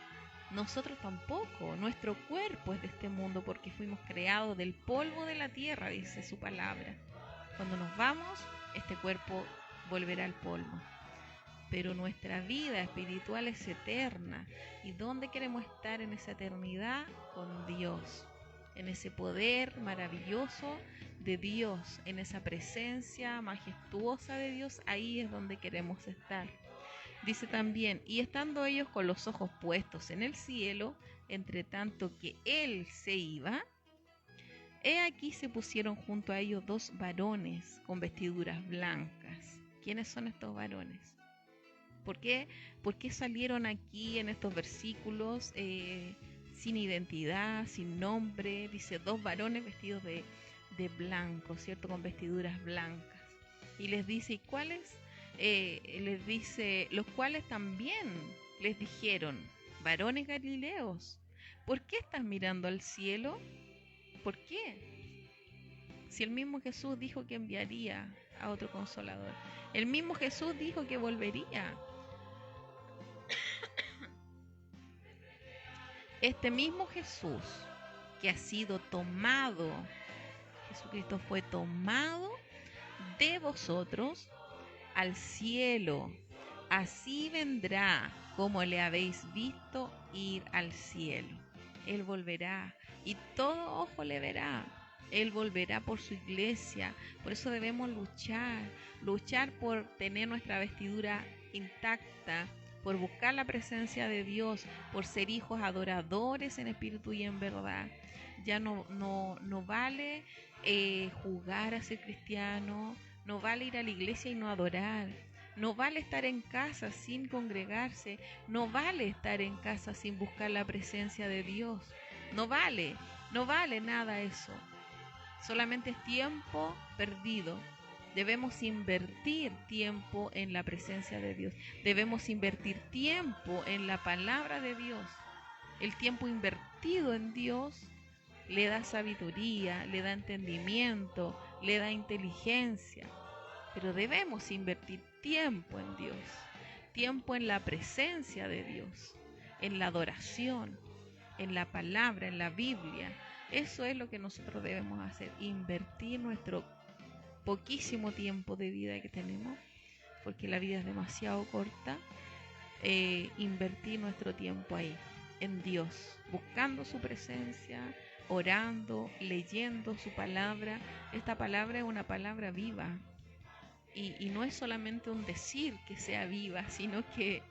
Nosotros tampoco. Nuestro cuerpo es de este mundo porque fuimos creados del polvo de la tierra, dice su palabra. Cuando nos vamos, este cuerpo volverá al polvo. Pero nuestra vida espiritual es eterna. ¿Y dónde queremos estar en esa eternidad? Con Dios. En ese poder maravilloso de Dios, en esa presencia majestuosa de Dios, ahí es donde queremos estar. Dice también, y estando ellos con los ojos puestos en el cielo, entre tanto que él se iba, he aquí se pusieron junto a ellos dos varones con vestiduras blancas. ¿Quiénes son estos varones? ¿Por qué salieron aquí en estos versículos sin identidad, sin nombre? Dice, dos varones vestidos de blanco, ¿cierto? Con vestiduras blancas. Y les dice, ¿y cuáles? Les dice, los cuales también les dijeron, varones galileos, ¿por qué estás mirando al cielo? ¿Por qué? Si el mismo Jesús dijo que enviaría a otro consolador, el mismo Jesús dijo que volvería. Este mismo Jesús que ha sido tomado, Jesucristo fue tomado de vosotros al cielo, así vendrá como le habéis visto ir al cielo. Él volverá y todo ojo le verá. Él volverá por su iglesia. Por eso debemos luchar por tener nuestra vestidura intacta, por buscar la presencia de Dios, por ser hijos adoradores en espíritu y en verdad. Ya no vale jugar a ser cristiano. No vale ir a la iglesia y no adorar. No vale estar en casa sin congregarse. No vale estar en casa sin buscar la presencia de Dios. No vale nada eso. Solamente es tiempo perdido. Debemos invertir tiempo en la presencia de Dios. Debemos invertir tiempo en la palabra de Dios. El tiempo invertido en Dios le da sabiduría, le da entendimiento, le da inteligencia. Pero debemos invertir tiempo en Dios, tiempo en la presencia de Dios, en la adoración, en la palabra, en la Biblia. Eso es lo que nosotros debemos hacer, invertir nuestro poquísimo tiempo de vida que tenemos, porque la vida es demasiado corta. Invertir nuestro tiempo ahí, en Dios, buscando su presencia, orando, leyendo su palabra. Esta palabra es una palabra viva. Y no es solamente un decir que sea viva, sino que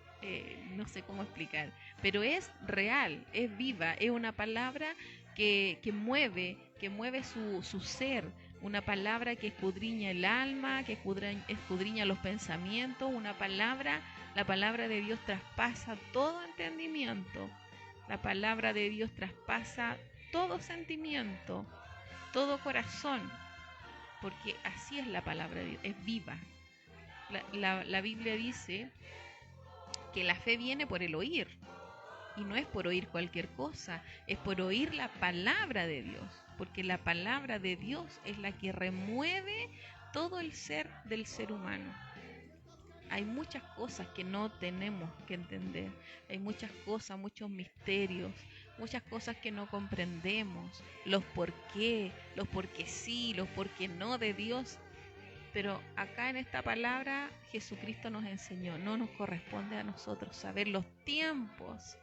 no sé cómo explicar, pero es real, es viva, es una palabra que mueve su ser, una palabra que escudriña el alma, que escudriña los pensamientos, la palabra de Dios traspasa todo entendimiento, la palabra de Dios traspasa todo sentimiento, todo corazón, porque así es la palabra de Dios, es viva. La Biblia dice que la fe viene por el oír, y no es por oír cualquier cosa, es por oír la palabra de Dios, porque la palabra de Dios es la que remueve todo el ser del ser humano. Hay muchas cosas que no tenemos que entender, hay muchas cosas, muchos misterios, muchas cosas que no comprendemos, los por qué sí, los por qué no de Dios. Pero acá en esta palabra Jesucristo nos enseñó, no nos corresponde a nosotros saber los tiempos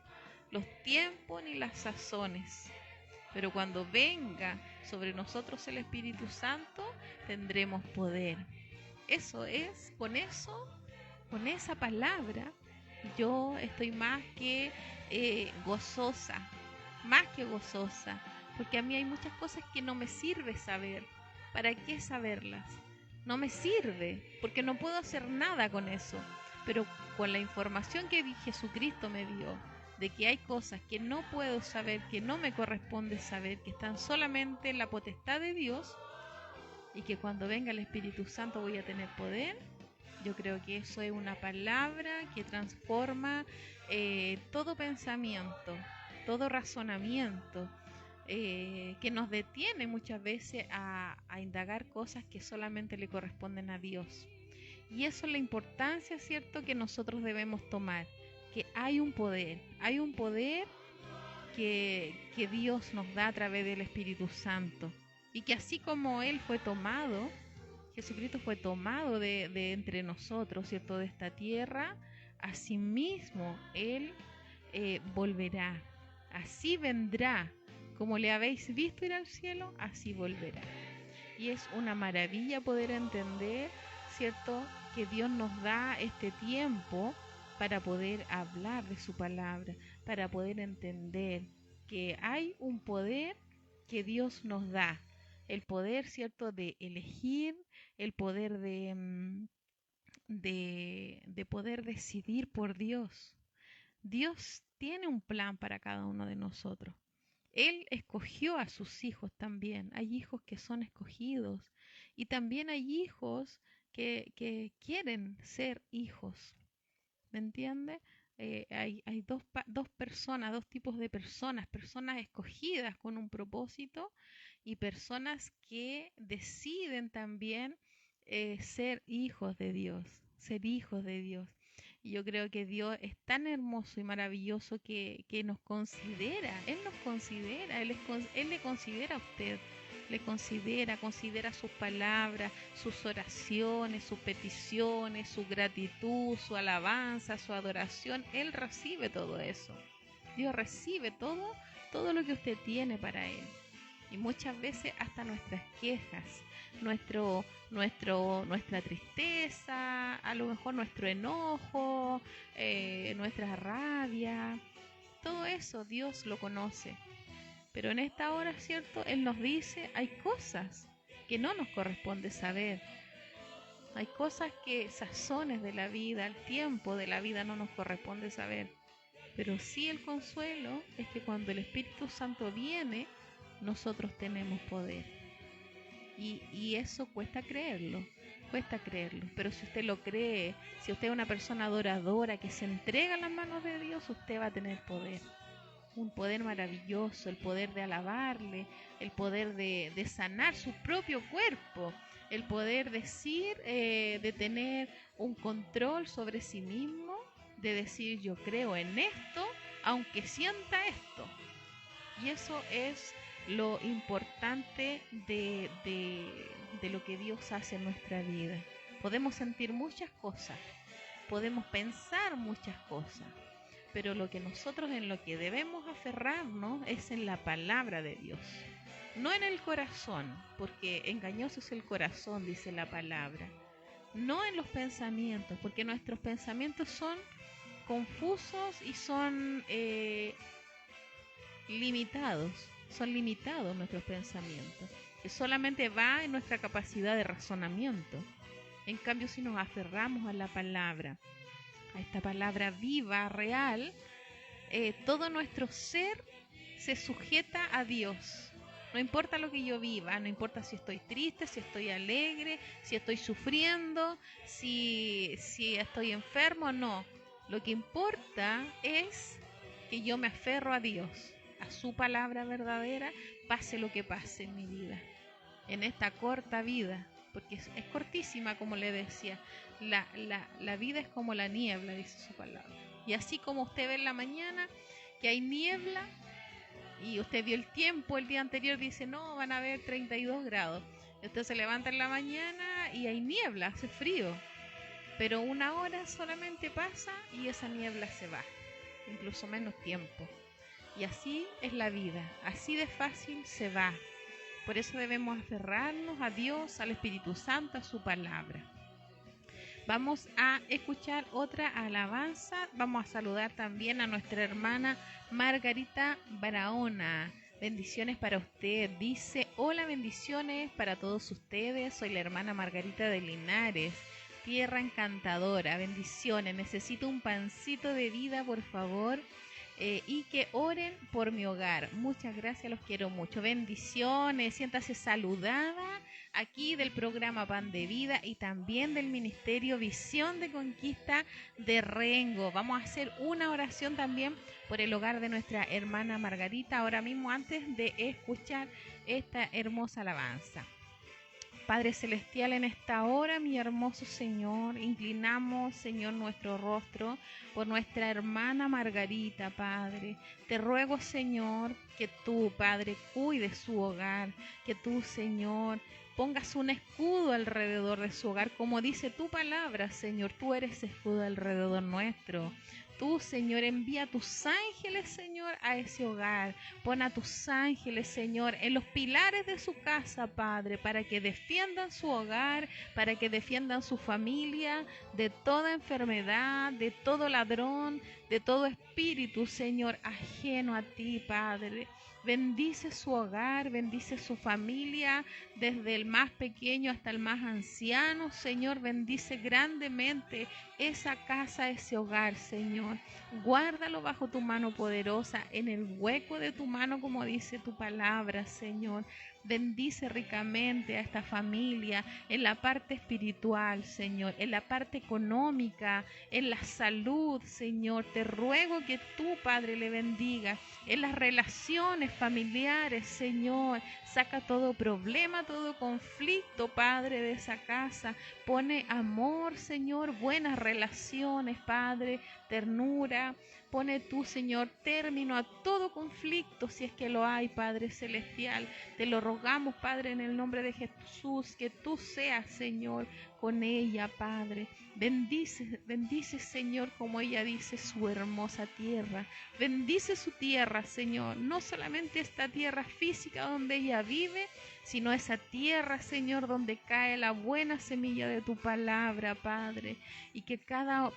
ni las sazones. Pero cuando venga sobre nosotros el Espíritu Santo, tendremos poder. Eso es, con esa palabra, yo estoy más que gozosa, porque a mí hay muchas cosas que no me sirve saber. ¿Para qué saberlas? No me sirve, porque no puedo hacer nada con eso. Pero con la información que Jesucristo me dio, de que hay cosas que no puedo saber, que no me corresponde saber, que están solamente en la potestad de Dios, y que cuando venga el Espíritu Santo voy a tener poder, yo creo que eso es una palabra que transforma todo pensamiento, todo razonamiento, que nos detiene muchas veces a indagar cosas que solamente le corresponden a Dios. Y eso es la importancia, ¿cierto?, que nosotros debemos tomar, que hay un poder que Dios nos da a través del Espíritu Santo, y que así como Él fue tomado, Jesucristo fue tomado de entre nosotros, ¿cierto?, de esta tierra, asimismo Él volverá, así vendrá, como le habéis visto ir al cielo, así volverá. Y es una maravilla poder entender, ¿cierto?, que Dios nos da este tiempo para poder hablar de su palabra, para poder entender que hay un poder que Dios nos da, el poder, ¿cierto?, de elegir, el poder de poder decidir por Dios. Dios tiene un plan para cada uno de nosotros. Él escogió a sus hijos también. Hay hijos que son escogidos y también hay hijos que quieren ser hijos. ¿Me entiende? Hay dos personas, dos tipos de personas escogidas con un propósito y personas que deciden también ser hijos de Dios, Y yo creo que Dios es tan hermoso y maravilloso que nos considera, Él nos considera, Él le considera a usted, considera sus palabras, sus oraciones, sus peticiones, su gratitud, su alabanza, su adoración. Él recibe todo eso. Dios recibe todo lo que usted tiene para Él. Y muchas veces hasta nuestras quejas, nuestra tristeza, a lo mejor nuestro enojo, nuestra rabia, todo eso Dios lo conoce. Pero en esta hora, ¿cierto?, Él nos dice, hay cosas que no nos corresponde saber. Hay cosas que, sazones de la vida, el tiempo de la vida no nos corresponde saber. Pero sí el consuelo es que cuando el Espíritu Santo viene, nosotros tenemos poder. Y eso cuesta creerlo. Pero si usted lo cree, si usted es una persona adoradora que se entrega en las manos de Dios, usted va a tener poder. Un poder maravilloso, el poder de alabarle, el poder de sanar su propio cuerpo, el poder decir, de tener un control sobre sí mismo, de decir yo creo en esto, aunque sienta esto. Y eso es lo importante de lo que Dios hace en nuestra vida. Podemos sentir muchas cosas, podemos pensar muchas cosas, pero lo que nosotros en lo que debemos aferrarnos es en la palabra de Dios, no en el corazón, porque engañoso es el corazón, dice la palabra, no en los pensamientos, porque nuestros pensamientos son confusos y son limitados nuestros pensamientos, que solamente va en nuestra capacidad de razonamiento. En cambio, si nos aferramos a la palabra, a esta palabra viva, real, todo nuestro ser se sujeta a Dios. No importa lo que yo viva, no importa si estoy triste, si estoy alegre, si estoy sufriendo, si estoy enfermo, no. Lo que importa es que yo me aferro a Dios, a su palabra verdadera, pase lo que pase en mi vida, en esta corta vida, porque es cortísima, como le decía. La vida es como la niebla, dice su palabra. Y así como usted ve en la mañana que hay niebla, y usted vio el tiempo el día anterior, dice, no, van a haber 32 grados. Usted se levanta en la mañana y hay niebla, hace frío. Pero una hora solamente pasa y esa niebla se va, incluso menos tiempo. Y así es la vida, así de fácil se va. Por eso debemos aferrarnos a Dios, al Espíritu Santo, a su palabra. Vamos a escuchar otra alabanza. Vamos a saludar también a nuestra hermana Margarita Barahona. Bendiciones para usted. Dice, hola, bendiciones para todos ustedes. Soy la hermana Margarita de Linares. Tierra encantadora. Bendiciones. Necesito un pancito de vida, por favor. Y que oren por mi hogar. Muchas gracias, los quiero mucho. Bendiciones. Siéntase saludada aquí del programa Pan de Vida y también del Ministerio Visión de Conquista de Rengo. Vamos a hacer una oración también por el hogar de nuestra hermana Margarita ahora mismo, antes de escuchar esta hermosa alabanza. Padre Celestial, en esta hora, mi hermoso Señor, inclinamos, Señor, nuestro rostro por nuestra hermana Margarita, Padre. Te ruego, Señor, que tú, Padre, cuides su hogar, que tú, Señor, pongas un escudo alrededor de su hogar, como dice tu palabra, Señor. Tú eres escudo alrededor nuestro. Tú, Señor, envía a tus ángeles, Señor, a ese hogar. Pon a tus ángeles, Señor, en los pilares de su casa, Padre, para que defiendan su hogar, para que defiendan su familia de toda enfermedad, de todo ladrón, de todo espíritu, Señor, ajeno a ti, Padre. Bendice su hogar, bendice su familia, desde el más pequeño hasta el más anciano. Señor, bendice grandemente esa casa, ese hogar, Señor. Guárdalo bajo tu mano poderosa, en el hueco de tu mano, como dice tu palabra, Señor. Bendice ricamente a esta familia en la parte espiritual, Señor, en la parte económica, en la salud, Señor. Te ruego que tú, Padre, le bendiga en las relaciones familiares, Señor. Saca todo problema, todo conflicto, Padre, de esa casa. Pone amor, Señor, buenas relaciones, Padre, ternura. Pone tú, Señor, término a todo conflicto, si es que lo hay, Padre Celestial. Te lo rogamos, Padre, en el nombre de Jesús, que tú seas, Señor, con ella, Padre. Bendice, Señor, como ella dice, su hermosa tierra. Bendice su tierra, Señor. No solamente esta tierra física donde ella vive, sino esa tierra, Señor, donde cae la buena semilla de tu palabra, Padre. Y que cada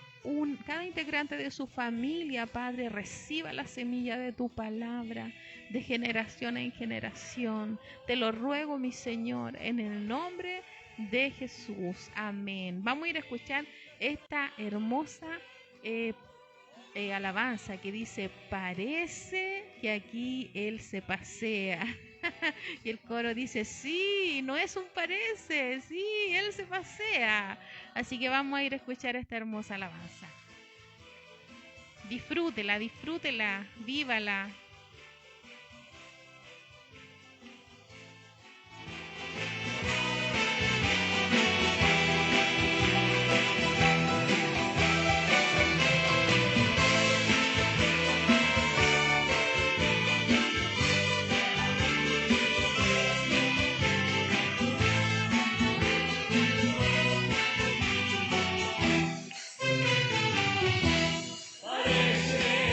integrante de su familia, Padre, reciba la semilla de tu palabra de generación en generación. Te lo ruego, mi Señor, en el nombre de Jesús. Amén. Vamos a ir a escuchar esta hermosa alabanza que dice, parece que aquí Él se pasea. Y el coro dice, sí, no es un parece, sí, Él se pasea. Así que vamos a ir a escuchar esta hermosa alabanza. Disfrútela, disfrútela, vívala. Parece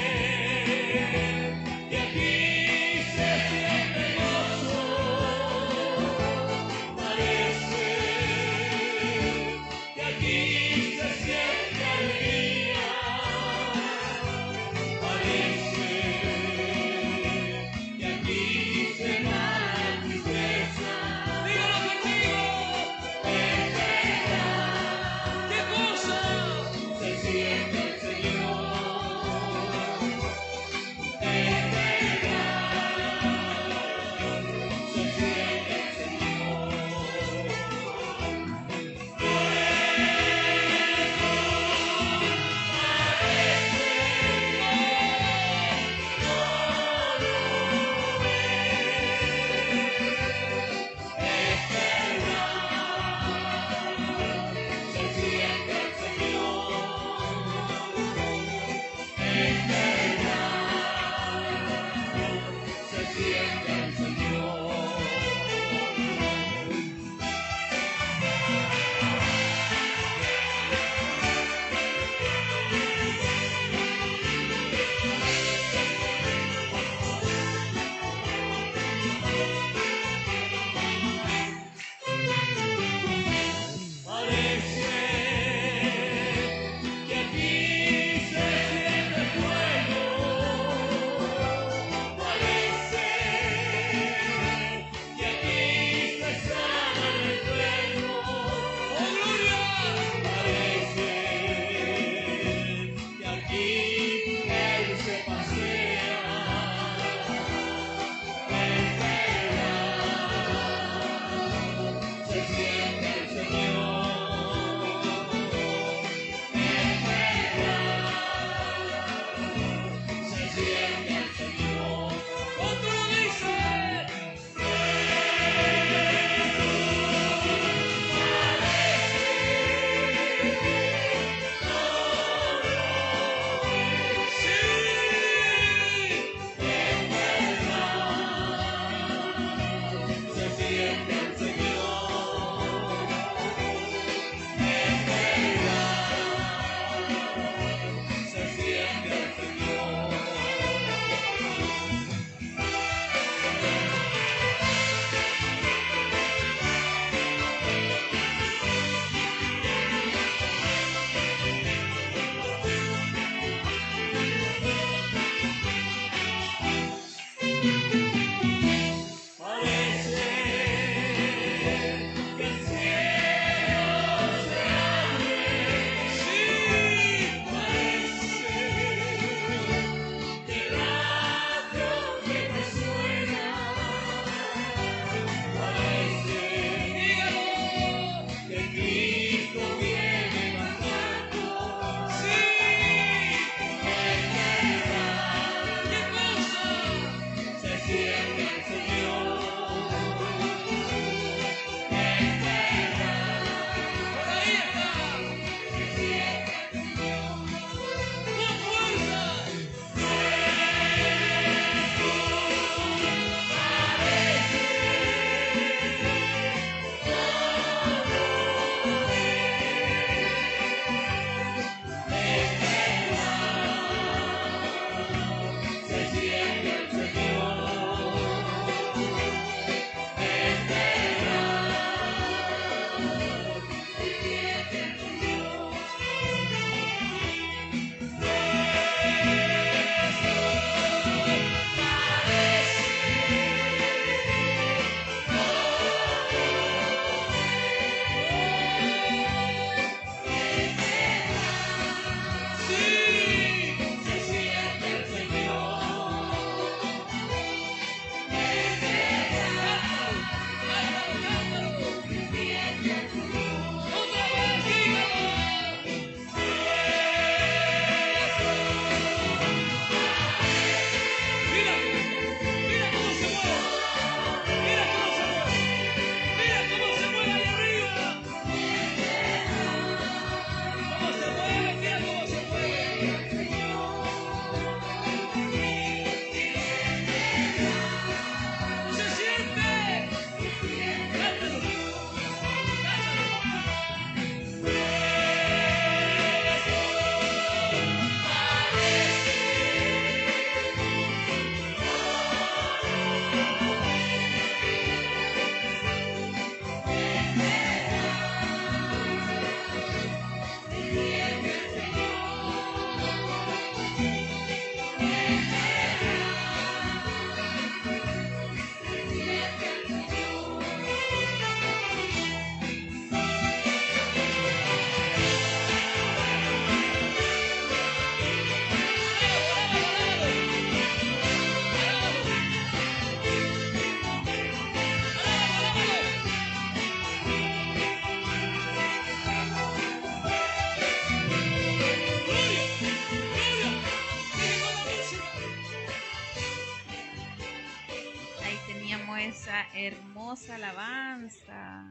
esa hermosa alabanza.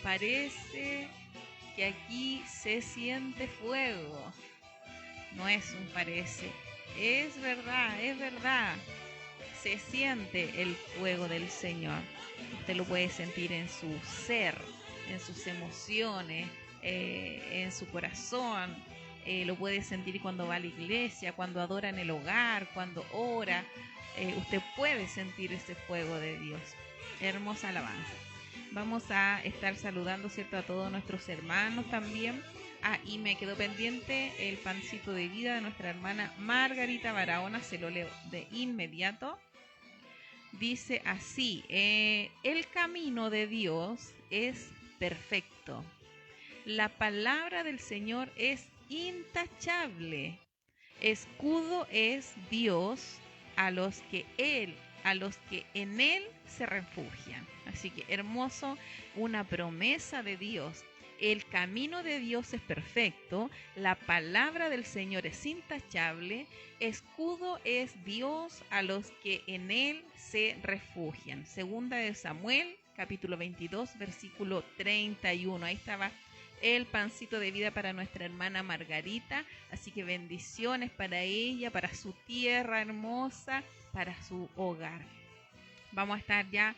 Parece que aquí se siente fuego. No es un parece, es verdad. Se siente el fuego del Señor. Usted lo puede sentir en su ser, en sus emociones, en su corazón. Lo puede sentir cuando va a la iglesia, cuando adora en el hogar, cuando ora. Usted puede sentir ese fuego de Dios. Hermosa alabanza. Vamos a estar saludando, ¿cierto?, a todos nuestros hermanos también. Y me quedó pendiente el pancito de vida de nuestra hermana Margarita Barahona. Se lo leo de inmediato. Dice así: el camino de Dios es perfecto. La palabra del Señor es intachable. Escudo es Dios a los que en Él se refugian. Así que hermoso, una promesa de Dios. El camino de Dios es perfecto, la palabra del Señor es intachable, escudo es Dios a los que en Él se refugian. Segunda de Samuel, capítulo 22, versículo 31. Ahí estaba el pancito de vida para nuestra hermana Margarita. Así que bendiciones para ella, para su tierra hermosa, para su hogar. Vamos a estar ya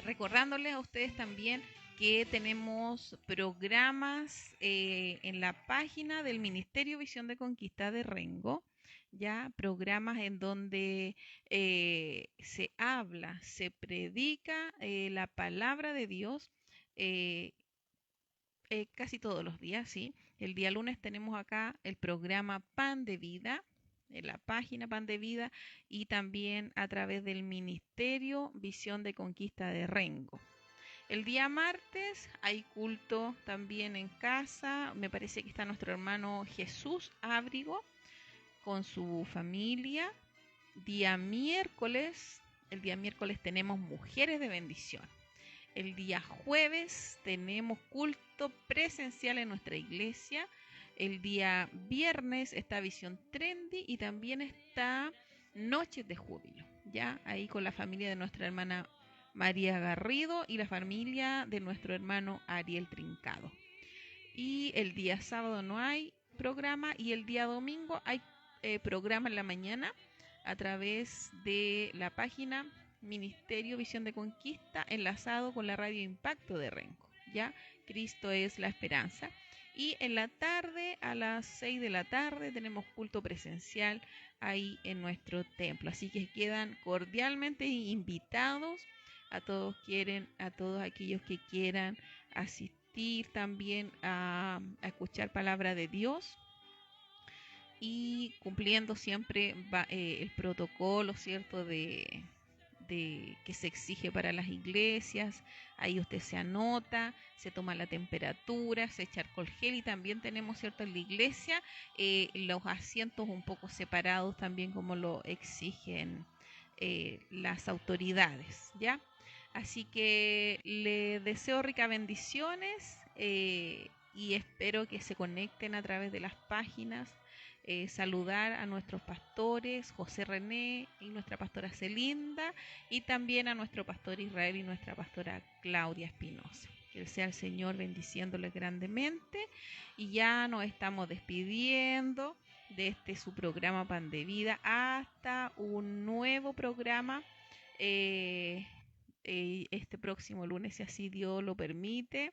recordándoles a ustedes también que tenemos programas en la página del Ministerio Visión de Conquista de Rengo, ya programas en donde se habla, se predica la palabra de Dios casi todos los días, ¿sí? El día lunes tenemos acá el programa Pan de Vida, en la página Pan de Vida, y también a través del Ministerio Visión de Conquista de Rengo. El día martes hay culto también en casa. Me parece que está nuestro hermano Jesús Ábrigo con su familia. El día miércoles tenemos Mujeres de Bendición. El día jueves tenemos culto presencial en nuestra iglesia. El día viernes está Visión Trendy y también está Noches de Júbilo, ya ahí con la familia de nuestra hermana María Garrido y la familia de nuestro hermano Ariel Trincado. Y el día sábado no hay programa y el día domingo hay programa en la mañana a través de la página Ministerio Visión de Conquista, enlazado con la Radio Impacto de Rengo, ya Cristo es la esperanza. Y en la tarde, a las 6 de la tarde, tenemos culto presencial ahí en nuestro templo. Así que quedan cordialmente invitados a todos aquellos que quieran asistir también a escuchar palabra de Dios y cumpliendo siempre el protocolo, ¿cierto?, de que se exige para las iglesias. Ahí usted se anota, se toma la temperatura, se echa alcohol gel y también tenemos, ¿cierto?, en la iglesia los asientos un poco separados también como lo exigen las autoridades, ¿ya? Así que le deseo ricas bendiciones y espero que se conecten a través de las páginas. Saludar a nuestros pastores José René y nuestra pastora Celinda, y también a nuestro pastor Israel y nuestra pastora Claudia Espinosa. Que sea el Señor bendiciéndoles grandemente, y ya nos estamos despidiendo de su programa Pan de Vida hasta un nuevo programa este próximo lunes, si así Dios lo permite.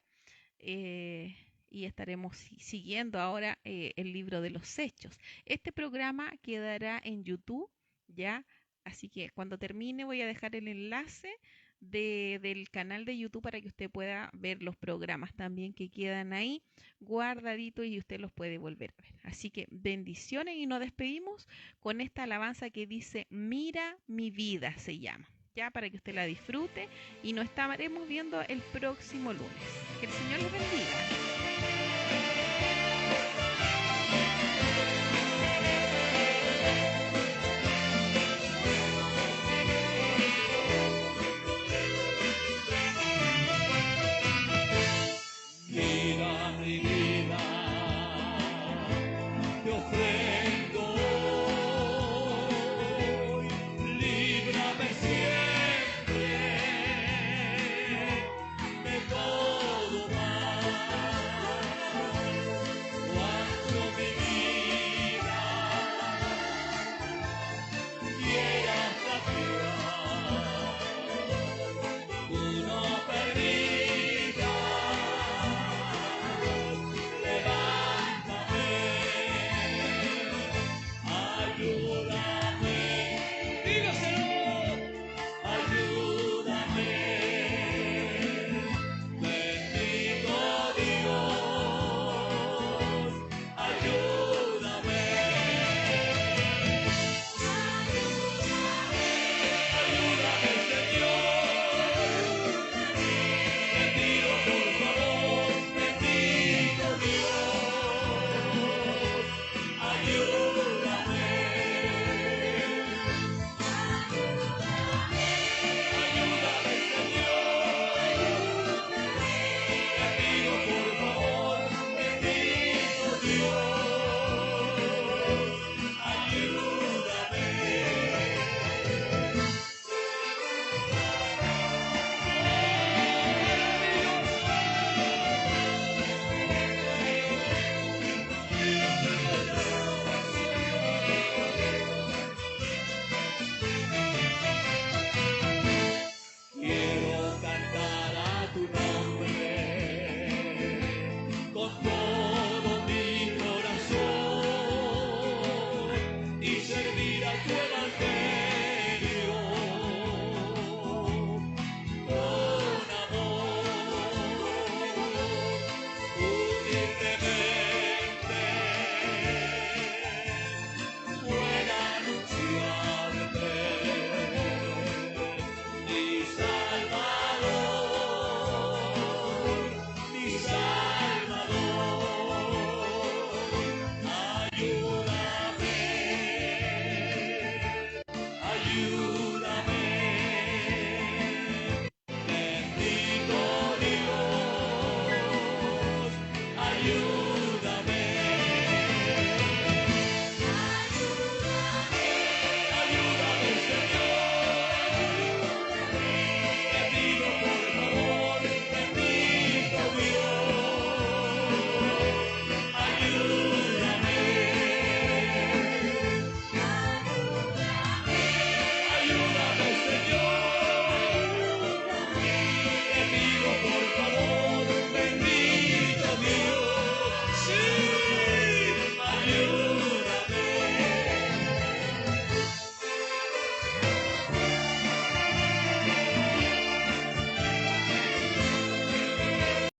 Y estaremos siguiendo ahora el libro de los Hechos. Este programa quedará en YouTube, ¿ya? Así que cuando termine voy a dejar el enlace del canal de YouTube para que usted pueda ver los programas también que quedan ahí guardaditos y usted los puede volver a ver. Así que bendiciones, y nos despedimos con esta alabanza que dice Mira mi vida, se llama, ya, para que usted la disfrute, y nos estaremos viendo el próximo lunes. Que el Señor les bendiga.